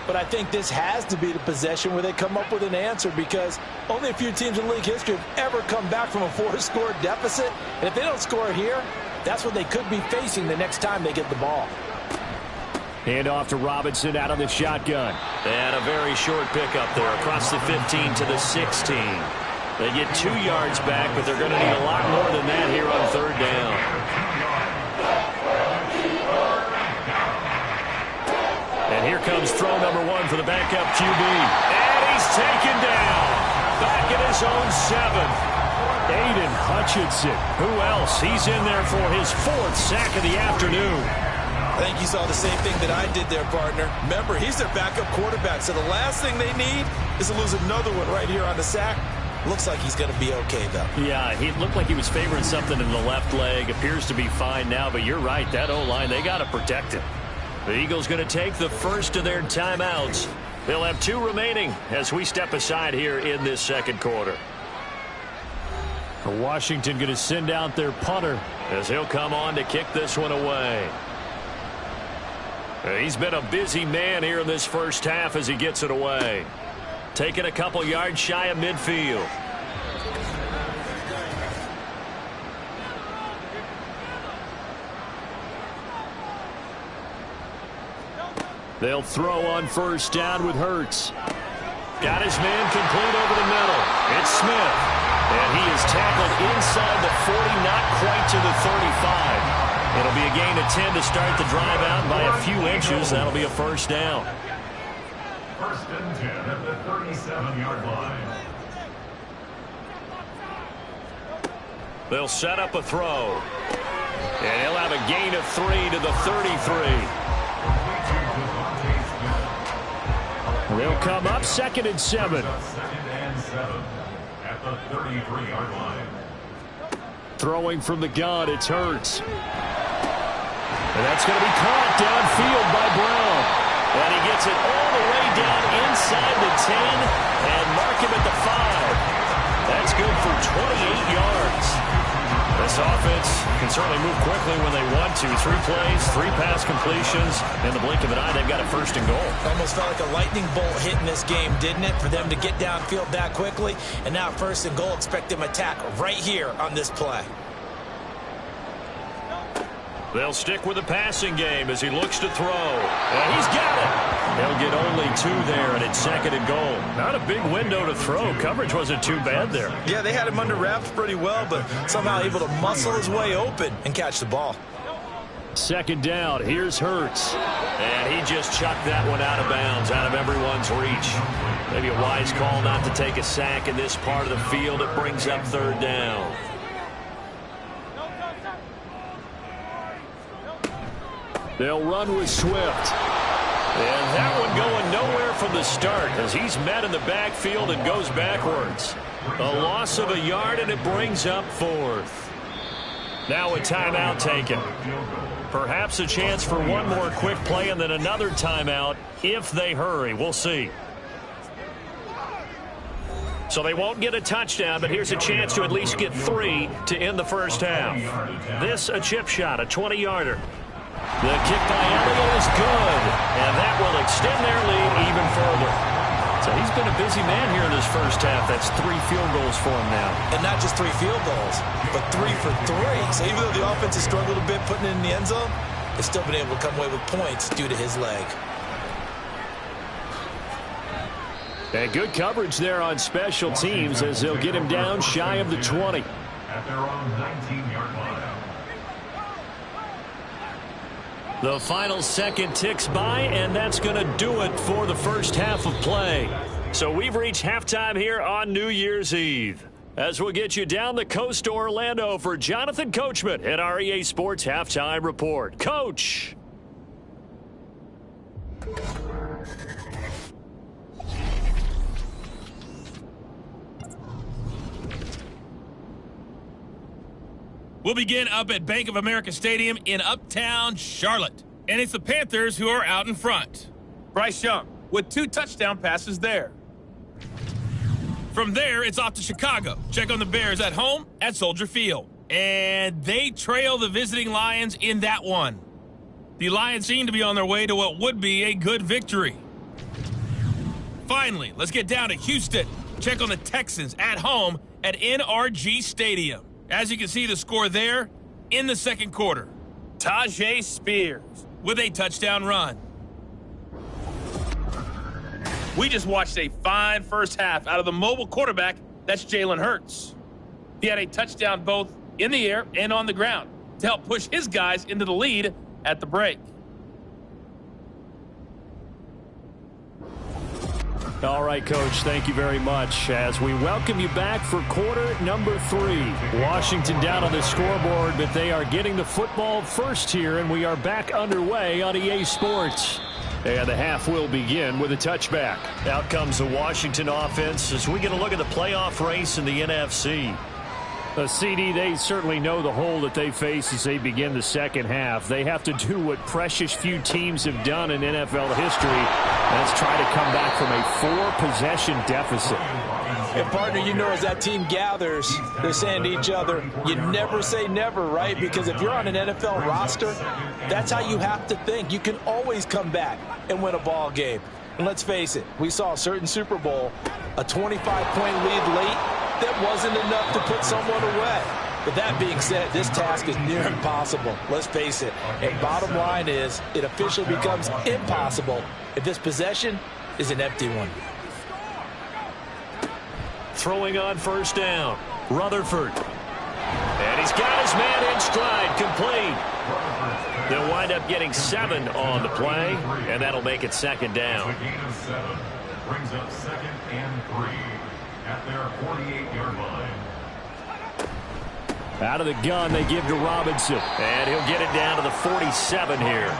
But I think this has to be the possession where they come up with an answer because only a few teams in league history have ever come back from a 4-score deficit. And if they don't score here, that's what they could be facing the next time they get the ball. Hand off to Robinson out of the shotgun. And a very short pickup there across the 15 to the 16. They get 2 yards back, but they're going to need a lot more than that here on 3rd down. And here comes throw number 1 for the backup QB. And he's taken down. Back at his own 7. Aiden Hutchinson. Who else? He's in there for his 4th sack of the afternoon. I think you saw the same thing that I did there, partner. Remember, he's their backup quarterback, so the last thing they need is to lose another one right here on the sack. Looks like he's going to be okay, though. Yeah, he looked like he was favoring something in the left leg. Appears to be fine now, but you're right. That O-line, they got to protect him. The Eagles going to take the first of their timeouts. They'll have 2 remaining as we step aside here in this second quarter. Washington going to send out their punter as he'll come on to kick this one away. He's been a busy man here in this first half as he gets it away. Taking a couple yards shy of midfield. They'll throw on first down with Hurts. Got his man complete over the middle. It's Smith. And he is tackled inside the 40, not quite to the 35. It'll be a gain of 10 to start the drive out by a few inches. That'll be a first down. First and 10 at the 37-yard line. They'll set up a throw. And he'll have a gain of 3 to the 33. They'll come up 2nd and 7. 2nd and 7 at the 33-yard line. Throwing from the gun, it's Hurts. And that's going to be caught downfield by Brown. And he gets it all the way down inside the 10 and mark him at the 5. That's good for 28 yards. This offense can certainly move quickly when they want to. 3 plays, 3 pass completions. In the blink of an eye, they've got a 1st and goal. Almost felt like a lightning bolt hit in this game, didn't it? For them to get downfield that quickly. And now 1st and goal, expect them to attack right here on this play. They'll stick with the passing game as he looks to throw. And he's got it. They'll get only 2 there, and it's 2nd and goal. Not a big window to throw. Coverage wasn't too bad there. Yeah, they had him under wraps pretty well, but somehow able to muscle his way open and catch the ball. 2nd down. Here's Hurts. And he just chucked that one out of bounds, out of everyone's reach. Maybe a wise call not to take a sack in this part of the field. It brings up 3rd down. They'll run with Swift. And that one going nowhere from the start as he's met in the backfield and goes backwards. A loss of a yard, and it brings up 4th. Now a timeout taken. Perhaps a chance for one more quick play and then another timeout if they hurry. We'll see. So they won't get a touchdown, but here's a chance to at least get 3 to end the 1st half. This a chip shot, a 20-yarder. The kick by Elliott is good, and that will extend their lead even further. So he's been a busy man here in this 1st half. That's 3 field goals for him now. And not just 3 field goals, but 3 for 3. So even though the offense has struggled a bit putting it in the end zone, they've still been able to come away with points due to his leg. And good coverage there on special teams as they'll get him down shy of the 20. At their own 19-yard line. The final second ticks by, and that's going to do it for the 1st half of play. So we've reached halftime here on New Year's Eve. As we'll get you down the coast to Orlando for Jonathan Coachman at our EA Sports Halftime Report. Coach! We'll begin up at Bank of America Stadium in Uptown Charlotte. And it's the Panthers who are out in front. Bryce Young with 2 touchdown passes there. From there, it's off to Chicago. Check on the Bears at home at Soldier Field. And they trail the visiting Lions in that one. The Lions seem to be on their way to what would be a good victory. Finally, let's get down to Houston. Check on the Texans at home at NRG Stadium. As you can see, the score there in the 2nd quarter. Tajay Spears with a touchdown run. We just watched a fine 1st half out of the mobile quarterback. That's Jalen Hurts. He had a touchdown both in the air and on the ground to help push his guys into the lead at the break. All right, Coach, thank you very much. As we welcome you back for quarter number 3. Washington down on the scoreboard, but they are getting the football first here, and we are back underway on EA Sports. And the half will begin with a touchback. Out comes the Washington offense as we get a look at the playoff race in the NFC. CD, they certainly know the hole that they face as they begin the 2nd half. They have to do what precious few teams have done in NFL history. Let's try to come back from a 4-possession deficit. And, partner, you know as that team gathers, they're saying to each other, you never say never, right? Because if you're on an NFL roster, that's how you have to think. You can always come back and win a ball game. And let's face it, we saw a certain Super Bowl, a 25-point lead late, that wasn't enough to put someone away. But that being said, this task is near impossible. Let's face it. And bottom line is, it officially becomes impossible if this possession is an empty one. Throwing on 1st down, Rutherford. And he's got his man in stride, complete. They'll wind up getting 7 on the play, and that'll make it second down. A gain of 7. Brings up 2nd and 3 at their 48-yard line. Out of the gun, they give to Robinson. And he'll get it down to the 47 here.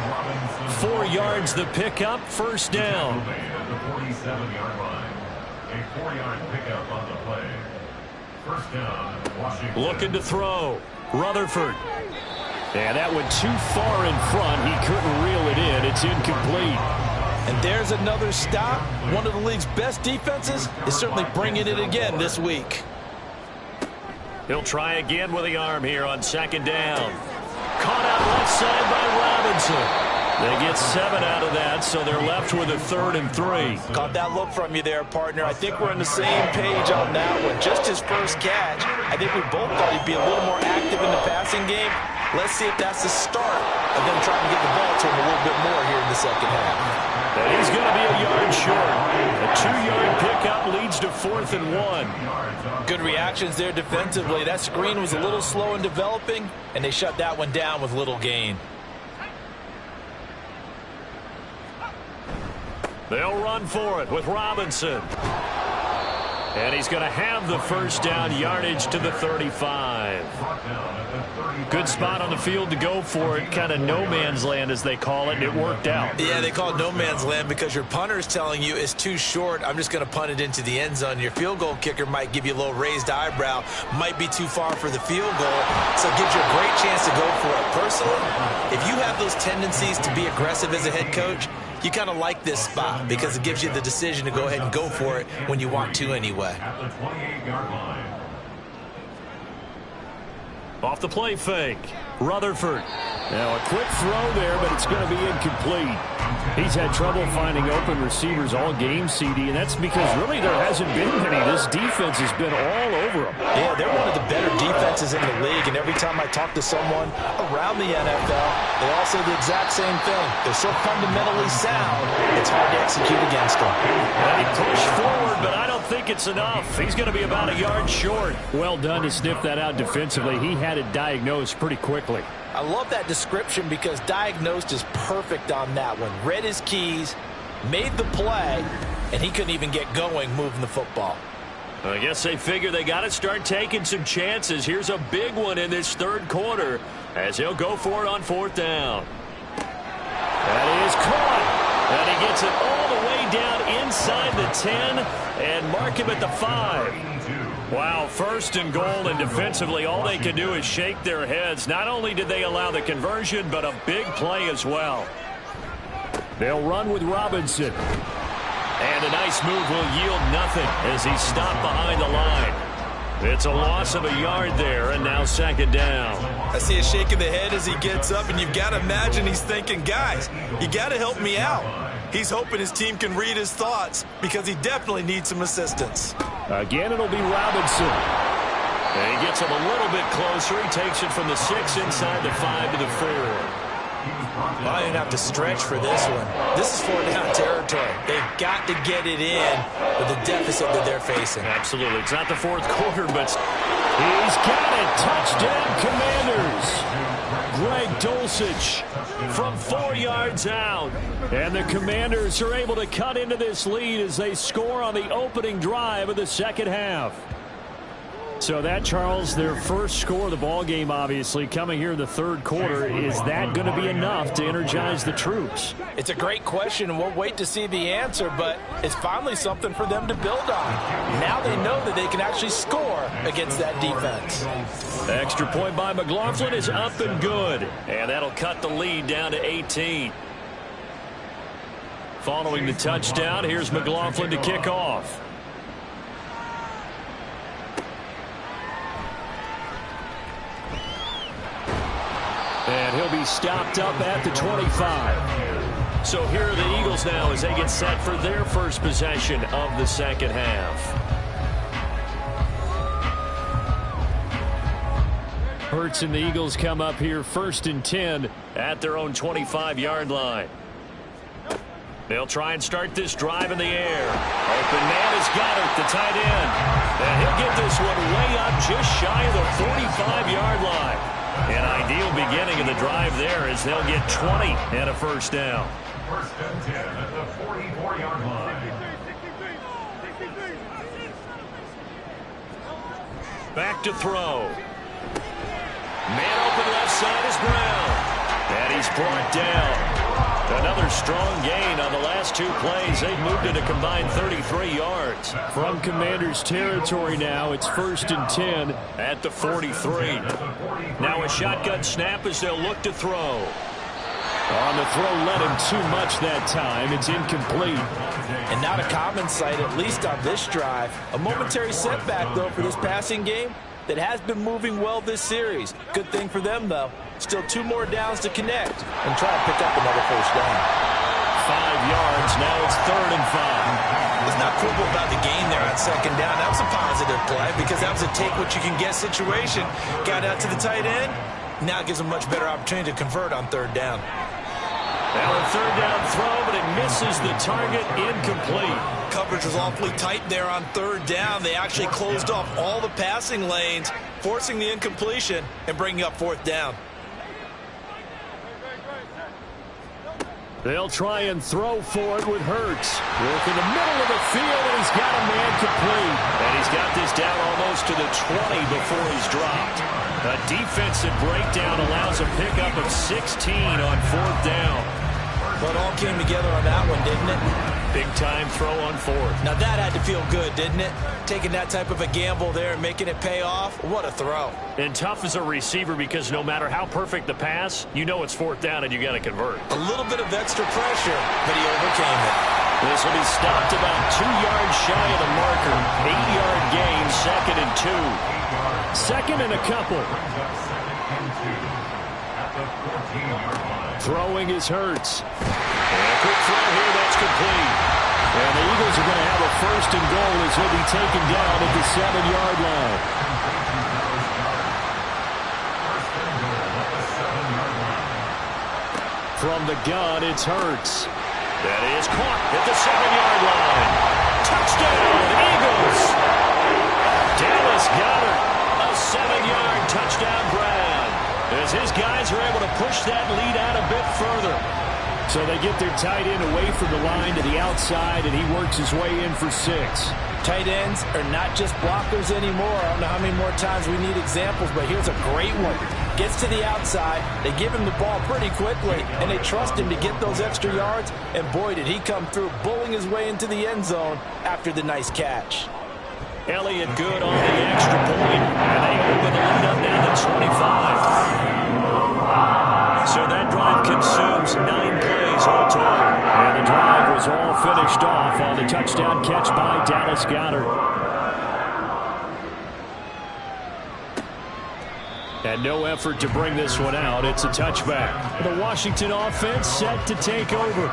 4 yards the pickup, first down. At the 47-yard line. A 4-yard pickup on the play. First down, Washington. Looking to throw. Rutherford. And that went too far in front. He couldn't reel it in. It's incomplete. And there's another stop. One of the league's best defenses is certainly bringing it again this week. He'll try again with the arm here on second down. Caught out left side by Robinson. They get 7 out of that, so they're left with a 3rd and 3. Caught that look from you there, partner. I think we're on the same page on that one. Just his first catch. I think we both thought he'd be a little more active in the passing game. Let's see if that's the start of them trying to get the ball to him a little bit more here in the second half. And he's going to be a yard short. A 2-yard pickup leads to 4th and 1. Good reactions there defensively. That screen was a little slow in developing, and they shut that one down with little gain. They'll run for it with Robinson. And he's going to have the first down, yardage to the 35. Good spot on the field to go for it. Kind of no man's land, as they call it, and it worked out. Yeah, they call it no man's land because your punter is telling you it's too short. I'm just going to punt it into the end zone. Your field goal kicker might give you a little raised eyebrow. Might be too far for the field goal, so it gives you a great chance to go for it. Personally, if you have those tendencies to be aggressive as a head coach, you kind of like this spot because it gives you the decision to go ahead and go for it when you want to anyway. At the 28-yard line. Off the play fake. Rutherford. Now a quick throw there, but it's going to be incomplete. He's had trouble finding open receivers all game, CD, and that's because really there hasn't been many. This defense has been all over them. Yeah, they're one of the better defenses in the league, and every time I talk to someone around the NFL, they all say the exact same thing. They're so fundamentally sound, it's hard to execute against them. And he pushed forward, but I don't think it's enough. He's going to be about a yard short. Well done to sniff that out defensively. He had it diagnosed pretty quickly. I love that description because diagnosed is perfect on that one. Read his keys, made the play, and he couldn't even get going moving the football. I guess they figure they got to start taking some chances. Here's a big one in this third quarter as he'll go for it on 4th down. That is caught. And he gets it all the way down inside the 10 and mark him at the 5. Wow, 1st and goal, and defensively all they can do is shake their heads. Not only did they allow the conversion, but a big play as well. They'll run with Robinson. And a nice move will yield nothing as he's stopped behind the line. It's a loss of a yard there, and now 2nd down. I see a shake of the head as he gets up, and you've got to imagine he's thinking, guys, you got to help me out. He's hoping his team can read his thoughts because he definitely needs some assistance. Again, it'll be Robinson. And he gets him a little bit closer. He takes it from the 6 inside the 5 to the 4. Well, I didn't have to stretch for this one. This is 4-down territory. They've got to get it in with the deficit that they're facing. Absolutely. It's not the 4th quarter, but he's got it. Touchdown, Commanders. Greg Dulcich from 4 yards out. And the Commanders are able to cut into this lead as they score on the opening drive of the second half. So that, Charles, their first score of the ball game, obviously, coming here in the third quarter. Is that going to be enough to energize the troops? It's a great question, and we'll wait to see the answer, but it's finally something for them to build on. Now they know that they can actually score against that defense. The extra point by McLaughlin is up and good, and that'll cut the lead down to 18. Following the touchdown, here's McLaughlin to kick off. And he'll be stopped up at the 25. So here are the Eagles now as they get set for their first possession of the second half. Hurts and the Eagles come up here 1st and 10 at their own 25-yard line. They'll try and start this drive in the air. Open man has got it, the tight end. And he'll get this one way up just shy of the 45-yard line. An ideal beginning of the drive there as they'll get 20 and a first down. First and 10 at the 44-yard line. Back to throw. Man open left side is Brown. And he's brought down. Another strong gain on the last two plays. They've moved it a combined 33 yards. From Commander's territory now, it's first and 10 at the 43. Now a shotgun snap as they'll look to throw. On the throw, led him too much that time. It's incomplete. And not a common sight, at least on this drive. A momentary setback, though, for this passing game that has been moving well this series. Good thing for them, though. Still 2 more downs to connect and try to pick up another first down. 5 yards. Now it's 3rd and 5. Let's not quibble about the gain there on second down. That was a positive play because that was a take-what-you-can-get situation. Got out to the tight end. Now it gives them a much better opportunity to convert on 3rd down. Now a 3rd down throw, but it misses the target. Incomplete. Coverage was awfully tight there on 3rd down. They actually closed off all the passing lanes, forcing the incompletion and bringing up 4th down. They'll try and throw for it with Hurts. Work in the middle of the field, and he's got a man complete. And he's got this down almost to the 20 before he's dropped. A defensive breakdown allows a pickup of 16 on 4th down. But it all came together on that one, didn't it? Big-time throw on 4th. Now that had to feel good, didn't it? Taking that type of a gamble there and making it pay off. What a throw. And tough as a receiver because no matter how perfect the pass, you know it's 4th down and you got to convert. A little bit of extra pressure, but he overcame it. This will be stopped about 2 yards shy of the marker. 8-yard gain, 2nd and 2. 2nd and a couple. Throwing is Hurts. And a quick throw here, that's complete. And the Eagles are going to have a 1st and goal as he'll be taken down at the 7-yard line. From the gun, it's Hurts. That is caught at the 7-yard line. Touchdown, Eagles! Dallas Goedert, a 7-yard touchdown grab. As his guys are able to push that lead out a bit further. So they get their tight end away from the line to the outside, and he works his way in for 6. Tight ends are not just blockers anymore. I don't know how many more times we need examples, but here's a great one. Gets to the outside, they give him the ball pretty quickly, and they trust him to get those extra yards, and boy, did he come through, bulling his way into the end zone after the nice catch. Elliott good on the extra point, and they open the lead up now to 25. So that drive consumes 9 plays all told. And the drive was all finished off on the touchdown catch by Dallas Goedert. And no effort to bring this one out. It's a touchback. The Washington offense set to take over.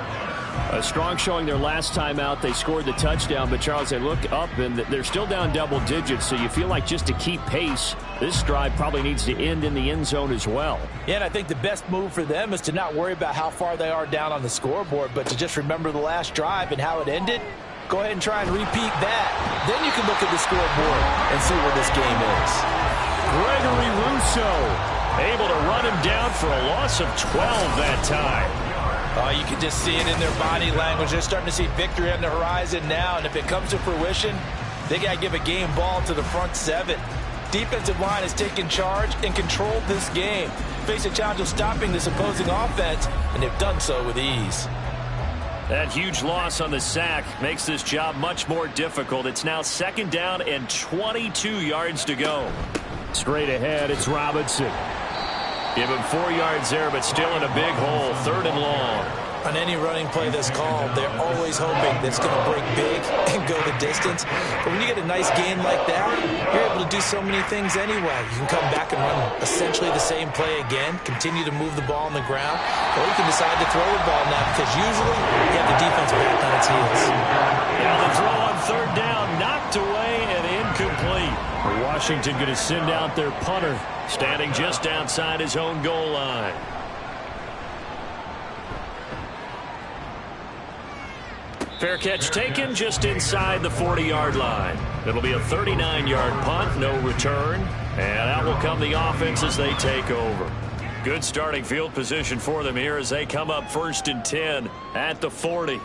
A strong showing their last time out. They scored the touchdown, but Charles, they look up and they're still down double digits, so you feel like just to keep pace, this drive probably needs to end in the end zone as well. Yeah, and I think the best move for them is to not worry about how far they are down on the scoreboard, but to just remember the last drive and how it ended. Go ahead and try and repeat that. Then you can look at the scoreboard and see where this game is. Gregory Rousseau able to run him down for a loss of 12 that time. Oh, you can just see it in their body language. They're starting to see victory on the horizon now, and if it comes to fruition, they got to give a game ball to the front 7. Defensive line has taken charge and controlled this game. Face a challenge of stopping this opposing offense, and they've done so with ease. That huge loss on the sack makes this job much more difficult. It's now 2nd down and 22 yards to go. Straight ahead, it's Robinson. Give him 4 yards there, but still in a big hole. 3rd and long. On any running play that's called, they're always hoping that it's going to break big and go the distance. But when you get a nice gain like that, you're able to do so many things anyway. You can come back and run essentially the same play again, continue to move the ball on the ground, or you can decide to throw the ball now because usually you have the defense back on its heels. Now the throw on 3rd down, knocked away and incomplete. Washington going to send out their punter, standing just outside his own goal line. Fair catch taken just inside the 40-yard line. It'll be a 39-yard punt, no return. And out will come the offense as they take over. Good starting field position for them here as they come up 1st and 10 at the 40.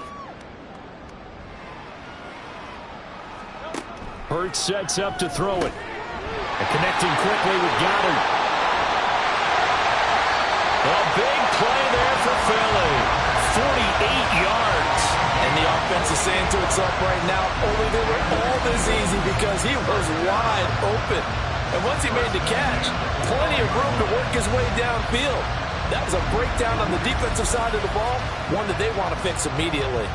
Hurts sets up to throw it. And connecting quickly with Goddard. A big play there for Philly. 48 yards. And the offense is saying to itself right now, only they were all this easy because he was wide open. And once he made the catch, plenty of room to work his way downfield. That was a breakdown on the defensive side of the ball, one that they want to fix immediately.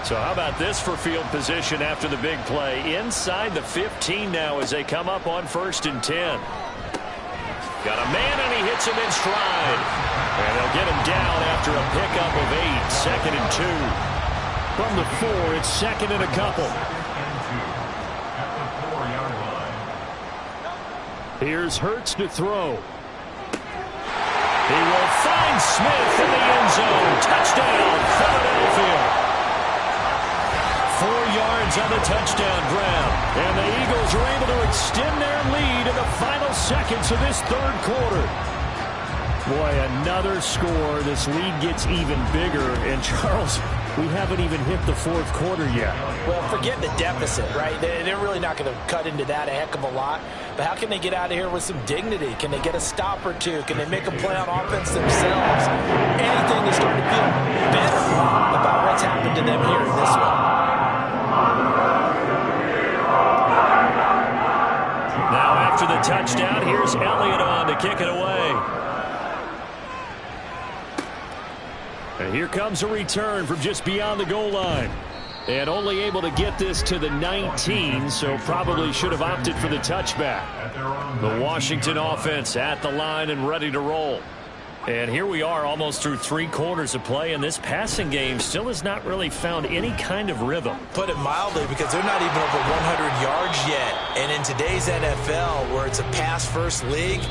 So how about this for field position after the big play? Inside the 15 now as they come up on 1st and 10. Got a man and he hits him in stride. And they'll get him down after a pickup of 8. 2nd and 2. From the 4, it's 2nd and a couple. Here's Hurts to throw. He will find Smith in the end zone. Touchdown, Philadelphia. 4 yards on the touchdown grab. And the Eagles are able to extend their lead in the final seconds of this 3rd quarter. Boy, another score. This lead gets even bigger. And Charles, we haven't even hit the 4th quarter yet. Well, forget the deficit, right? They're really not going to cut into that a heck of a lot. But how can they get out of here with some dignity? Can they get a stop or two? Can they make a play on offense themselves? Anything to start to feel better about what's happened to them here in this one. Now after the touchdown, here's Elliott on to kick it away. And here comes a return from just beyond the goal line. And only able to get this to the 19, so probably should have opted for the touchback. The Washington offense at the line and ready to roll. And here we are almost through 3 quarters of play, and this passing game still has not really found any kind of rhythm. Put it mildly, because they're not even over 100 yards yet. And in today's NFL, where it's a pass-first league,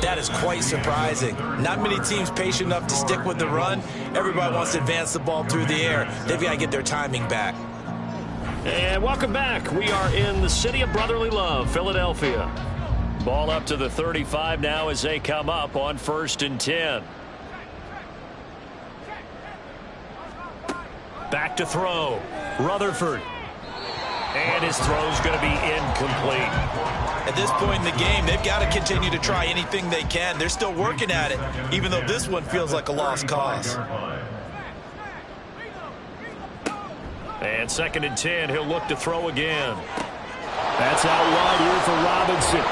that is quite surprising. Not many teams patient enough to stick with the run. Everybody wants to advance the ball through the air. They've got to get their timing back. And welcome back. We are in the city of brotherly love, Philadelphia. Ball up to the 35 now as they come up on 1st and 10. Back to throw. Rutherford. And his throw's going to be incomplete. At this point in the game, they've got to continue to try anything they can. They're still working at it, even though this one feels like a lost cause. And 2nd and 10, he'll look to throw again. That's out wide here for Robinson.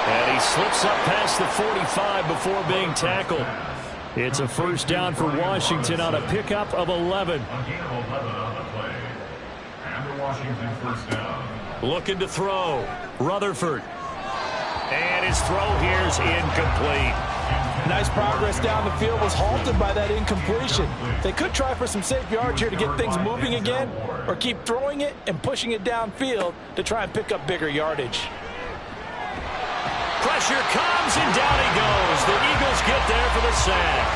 And he slips up past the 45 before being tackled. It's a 1st down for Washington on a pickup of 11. Washington 1st down. Looking to throw. Rutherford. And his throw here's incomplete. Nice progress down the field was halted by that incompletion. They could try for some safe yards here to get things moving again, or keep throwing it and pushing it downfield to try and pick up bigger yardage. Pressure comes, and down he goes. The Eagles get there for the sack.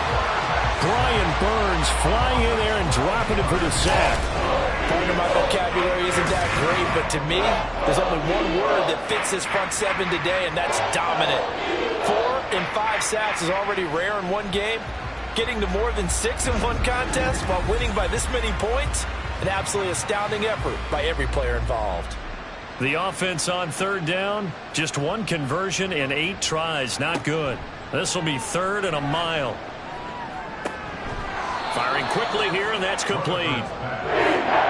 Brian Burns flying in there and dropping it for the sack. Part of my vocabulary isn't that great, but to me, there's only one word that fits this front 7 today, and that's dominant. 4 and 5 sacks is already rare in one game. Getting to more than 6 in one contest while winning by this many points, an absolutely astounding effort by every player involved. The offense on 3rd down, just 1 conversion in 8 tries. Not good. This will be 3rd and a mile. Firing quickly here, and that's complete.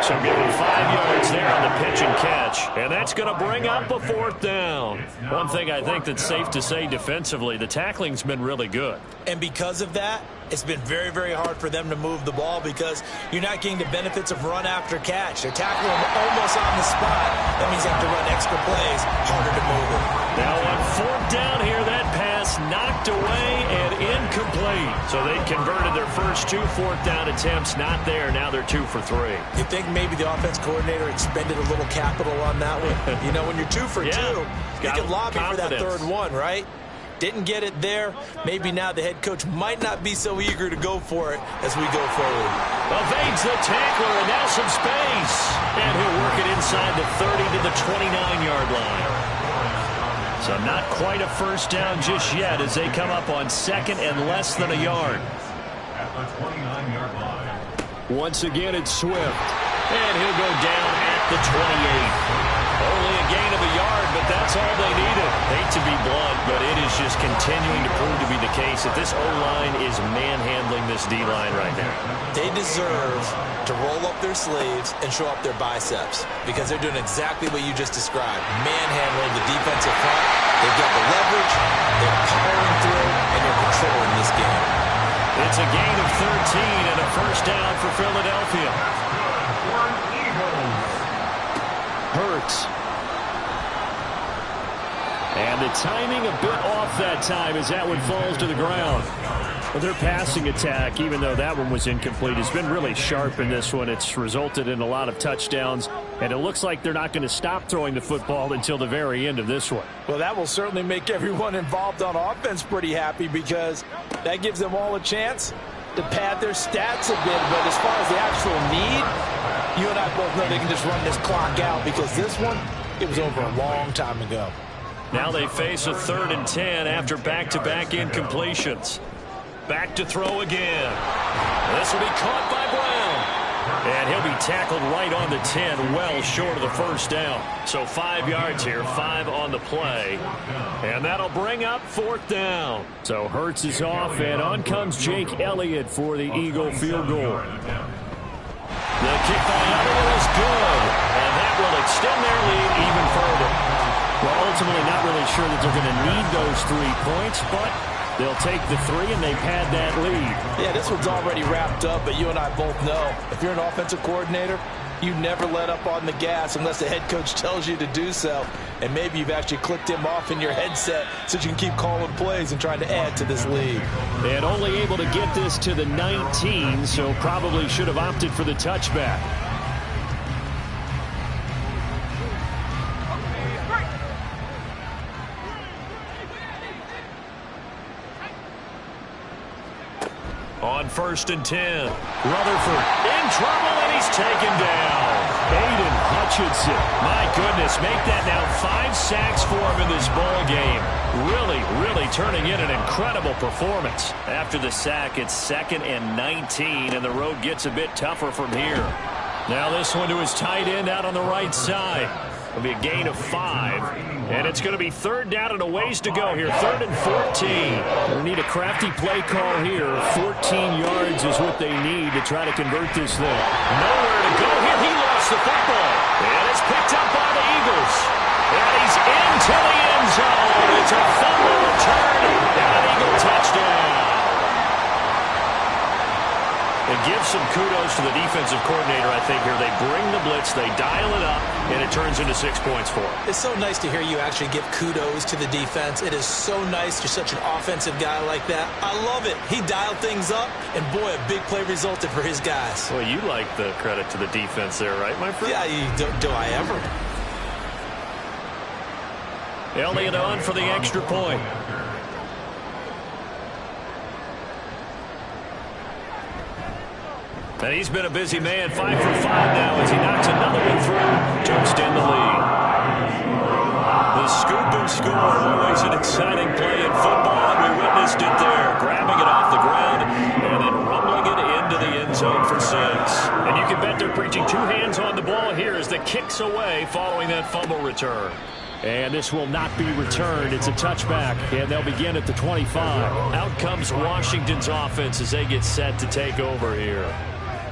So give him 5 yards there on the pitch and catch. And that's going to bring up a 4th down. One thing I think that's safe to say defensively, the tackling's been really good. And because of that, it's been very, very hard for them to move the ball because you're not getting the benefits of run after catch. They're tackling them almost on the spot. That means they have to run extra plays, harder to move it. Now on 4th down here, that pass knocked away and incomplete. So they converted their first 2 4th down attempts. Not there. Now they're 2 for 3. You think maybe the offense coordinator expended a little capital on that one? You know, when you're 2 for 2, you can lobby for that 3rd one, right? Didn't get it there. Maybe now the head coach might not be so eager to go for it as we go forward. Evades the tackler, and now some space. And he'll work it inside the 30 to the 29-yard line. So not quite a first down just yet as they come up on second and less than a yard. At the 29-yard line. Once again, it's Swift. And he'll go down at the 28. Only a gain of a yard, but that's all they needed. Hate to be blunt, but it is just continuing to prove to be the case that this O-line is manhandling this D-line right now. They deserve to roll up their sleeves and show up their biceps because they're doing exactly what you just described, manhandling the defensive front. They've got the leverage, they're powering through, and they're controlling this game. It's a gain of 13 and a first down for Philadelphia. Hurts. And the timing a bit off that time as that one falls to the ground. Well, their passing attack, even though that one was incomplete, has been really sharp in this one. It's resulted in a lot of touchdowns, and it looks like they're not going to stop throwing the football until the very end of this one. Well, that will certainly make everyone involved on offense pretty happy because that gives them all a chance to pad their stats a bit. But as far as the actual need, you and I both know they can just run this clock out because this one, it was over a long time ago. Now they face a 3rd and 10 after back-to-back incompletions. Back to throw again. This will be caught by Brown. And he'll be tackled right on the 10, well short of the first down. So 5 yards here, 5 on the play. And that'll bring up 4th down. So Hurts is off, and on comes Jake Elliott for the Eagle field goal. The kick by Elliott is good, and that will extend their lead even further. Well, ultimately not really sure that they're going to need those 3 points, but they'll take the 3 and they pad that lead. Yeah, this one's already wrapped up, but you and I both know if you're an offensive coordinator, you never let up on the gas unless the head coach tells you to do so. And maybe you've actually clicked him off in your headset so you can keep calling plays and trying to add to this lead. And only able to get this to the 19, so probably should have opted for the touchback. On 1st and 10, Rutherford in trouble, and he's taken down. Aiden Hutchinson, my goodness, make that now 5 sacks for him in this ball game. Really turning in an incredible performance. After the sack, it's 2nd and 19, and the road gets a bit tougher from here. Now this one to his tight end out on the right side. It'll be a gain of 5. And it's going to be 3rd down and a ways to go here. 3rd and 14. We need a crafty play call here. 14 yards is what they need to try to convert this thing. Nowhere to go here. He lost the football. And it's picked up by the Eagles. And he's into the end zone. It's a fumble return and an Eagle touchdown. And give some kudos to the defensive coordinator, I think, here. They bring the blitz, they dial it up, and it turns into 6 points for them. It's so nice to hear you actually give kudos to the defense. It is so nice. You're such an offensive guy like that. I love it. He dialed things up, and boy, a big play resulted for his guys. Well, you like the credit to the defense there, right, my friend? Yeah, do I ever? Elliott on for the extra point. And he's been a busy man, 5 for 5 now as he knocks another one through to extend the lead. The scoop and score, always an exciting play in football, and we witnessed it there, grabbing it off the ground and then rumbling it into the end zone for 6. And you can bet they're preaching 2 hands on the ball here as the kick's away following that fumble return. And this will not be returned. It's a touchback, and they'll begin at the 25. Out comes Washington's offense as they get set to take over here.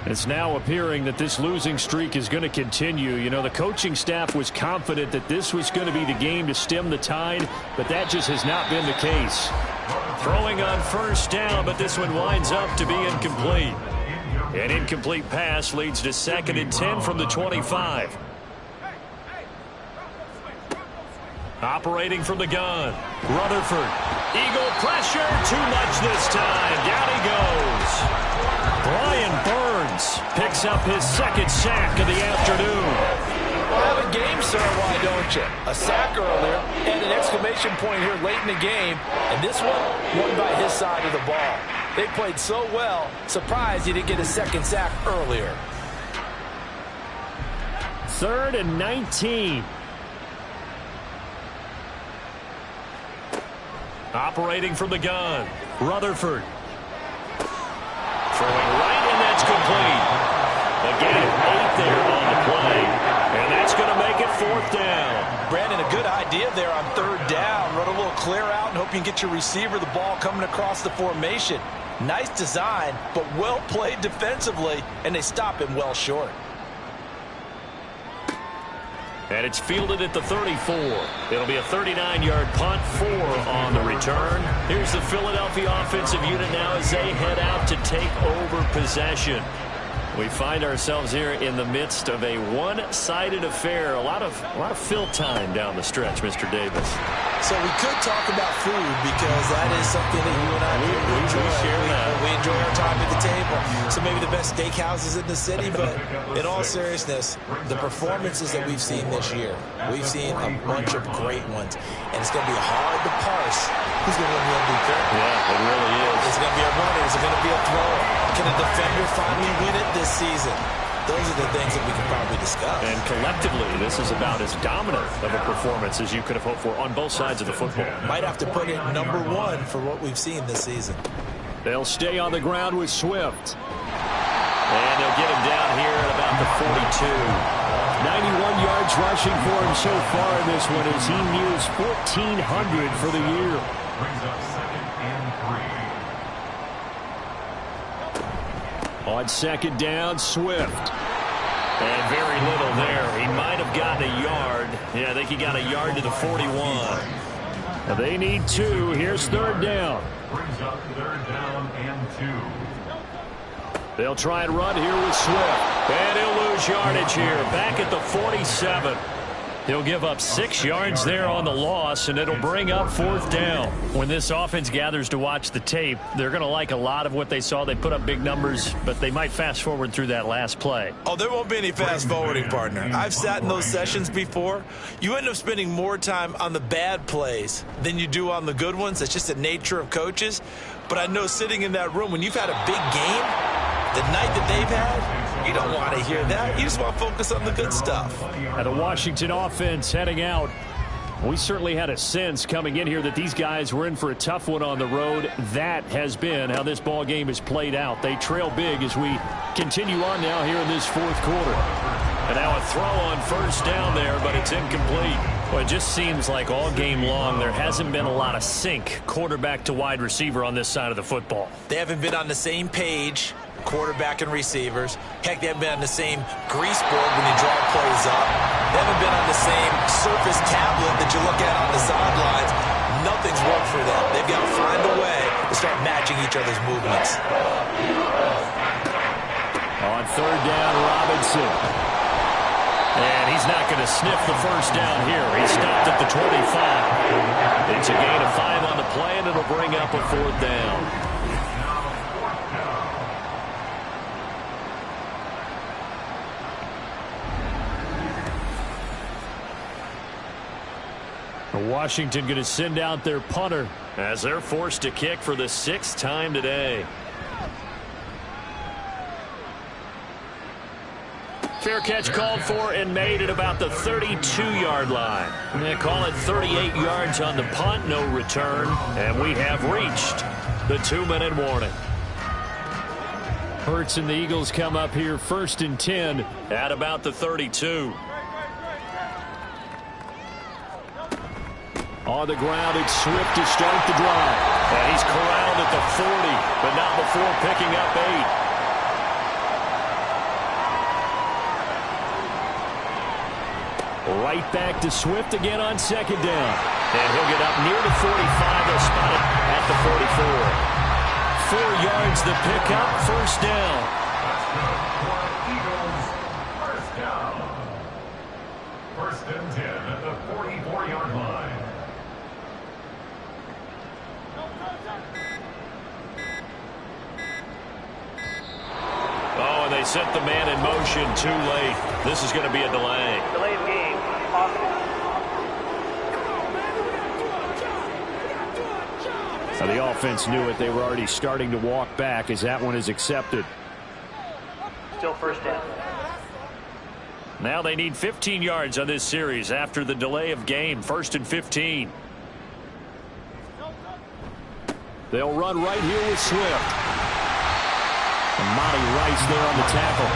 It's now appearing that this losing streak is going to continue. You know, the coaching staff was confident that this was going to be the game to stem the tide, but that just has not been the case. Throwing on 1st down, but this one winds up to be incomplete. An incomplete pass leads to 2nd and 10 from the 25. Operating from the gun, Rutherford. Eagle pressure, too much this time. Down he goes. Brian Burns picks up his 2nd sack of the afternoon. Have a game, sir, why don't you? A sack earlier and an exclamation point here late in the game. And this one won by his side of the ball. They played so well, surprised he didn't get a second sack earlier. 3rd and 19. Operating from the gun, Rutherford. Throwing right, and that's complete. Again, 8 there on the play. And that's going to make it 4th down. Brandon, a good idea there on 3rd down. Run a little clear out and hope you can get your receiver the ball coming across the formation. Nice design, but well played defensively, and they stop him well short. And it's fielded at the 34. It'll be a 39-yard punt, 4 on the return. Here's the Philadelphia offensive unit now as they head out to take over possession. We find ourselves here in the midst of a one-sided affair. A lot of fill time down the stretch, Mr. Davis. So we could talk about food because that is something that you and I enjoy. We enjoy our time at the table. So maybe the best steakhouses in the city, but in all seriousness, the performances that we've seen this year, we've seen a bunch of great ones. And it's going to be hard to parse who's going to win the MVP. Yeah, it really is. Is it going to be a runner? Is it going to be a thrower? Can a defender finally win it this season? Those are the things that we can probably discuss. And collectively, this is about as dominant of a performance as you could have hoped for on both sides of the football. Might have to put it number 1 for what we've seen this season. They'll stay on the ground with Swift. And they'll get him down here at about the 42. 91 yards rushing for him so far in this one as he nears 1,400 for the year. Brings up 2nd and 3. On 2nd down, Swift. And very little there. He might have gotten a yard. Yeah, I think he got a yard to the 41. Now they need 2. Here's 3rd down. Brings up 3rd down and 2. They'll try and run here with Swift. And he'll lose yardage here. Back at the 47. He'll give up 6 yards there on the loss, and it'll bring up 4th down. When this offense gathers to watch the tape, they're going to like a lot of what they saw. They put up big numbers, but they might fast forward through that last play. Oh, there won't be any fast forwarding, partner. I've sat in those sessions before. You end up spending more time on the bad plays than you do on the good ones. That's just the nature of coaches. But I know sitting in that room, when you've had a big game, the night that they've had, you don't want to hear that. You just want to focus on the good stuff. And the Washington offense heading out. We certainly had a sense coming in here that these guys were in for a tough one on the road. That has been how this ball game has played out. They trail big as we continue on now here in this 4th quarter. And now a throw on 1st down there, but it's incomplete. Well, it just seems like all game long there hasn't been a lot of sync quarterback to wide receiver on this side of the football. They haven't been on the same page, quarterback and receivers. Heck, they haven't been on the same grease board when you draw plays up. They haven't been on the same surface tablet that you look at on the sidelines. Nothing's worked for them. They've got to find a way to start matching each other's movements. On 3rd down, Robinson. And he's not going to sniff the 1st down here. He stopped at the 25. It's a gain of 5 on the play, and it'll bring up a 4th down. Washington going to send out their punter as they're forced to kick for the 6th time today. Fair catch called for and made at about the 32-yard line. They call it 38 yards on the punt, no return, and we have reached the 2-minute warning. Hurts and the Eagles come up here 1st and 10 at about the 32. On the ground, it's Swift to start the drive. And he's corralled at the 40, but not before picking up 8. Right back to Swift again on 2nd down. And he'll get up near the 45. They'll spot it at the 44. 4 yards the pickup, 1st down. Eagles, 1st down. 1st and 10 at the 44-yard line. Oh, and they they set the man in motion too late. This is going to be a delay. Delay of game. Offense. Now the offense knew it. They were already starting to walk back as that one is accepted. Still first down. Now they need 15 yards on this series after the delay of game. 1st and 15. They'll run right here with Swift. And Monty Rice there on the tackle.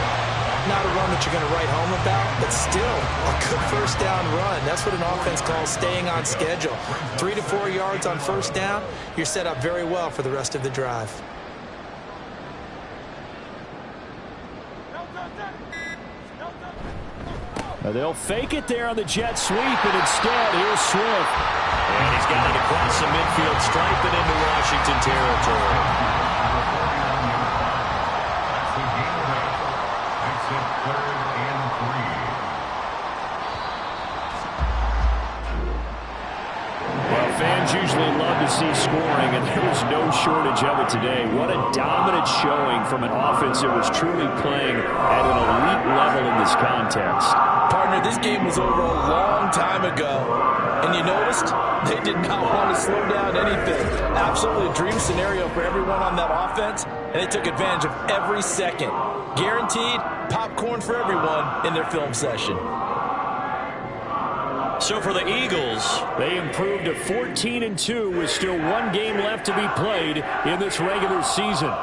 Not a run that you're going to write home about, but still a good first down run. That's what an offense calls staying on schedule. 3 to 4 yards on first down, you're set up very well for the rest of the drive. Now they'll fake it there on the jet sweep, and instead, here's Swift. And he's got it across the midfield stripe and into Washington territory. Fans usually love to see scoring, and there was no shortage of it today. What a dominant showing from an offense that was truly playing at an elite level in this contest. Partner, this game was over a long time ago, and you noticed they did not want to slow down anything. Absolutely a dream scenario for everyone on that offense, and they took advantage of every second. Guaranteed popcorn for everyone in their film session. So for the Eagles, they improved to 14-2 with still one game left to be played in this regular season.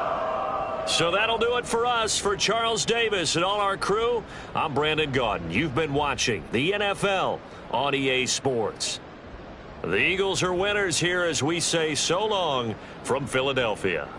So that'll do it for us. For Charles Davis and all our crew, I'm Brandon Gaudin. You've been watching the NFL on EA Sports. The Eagles are winners here as we say so long from Philadelphia.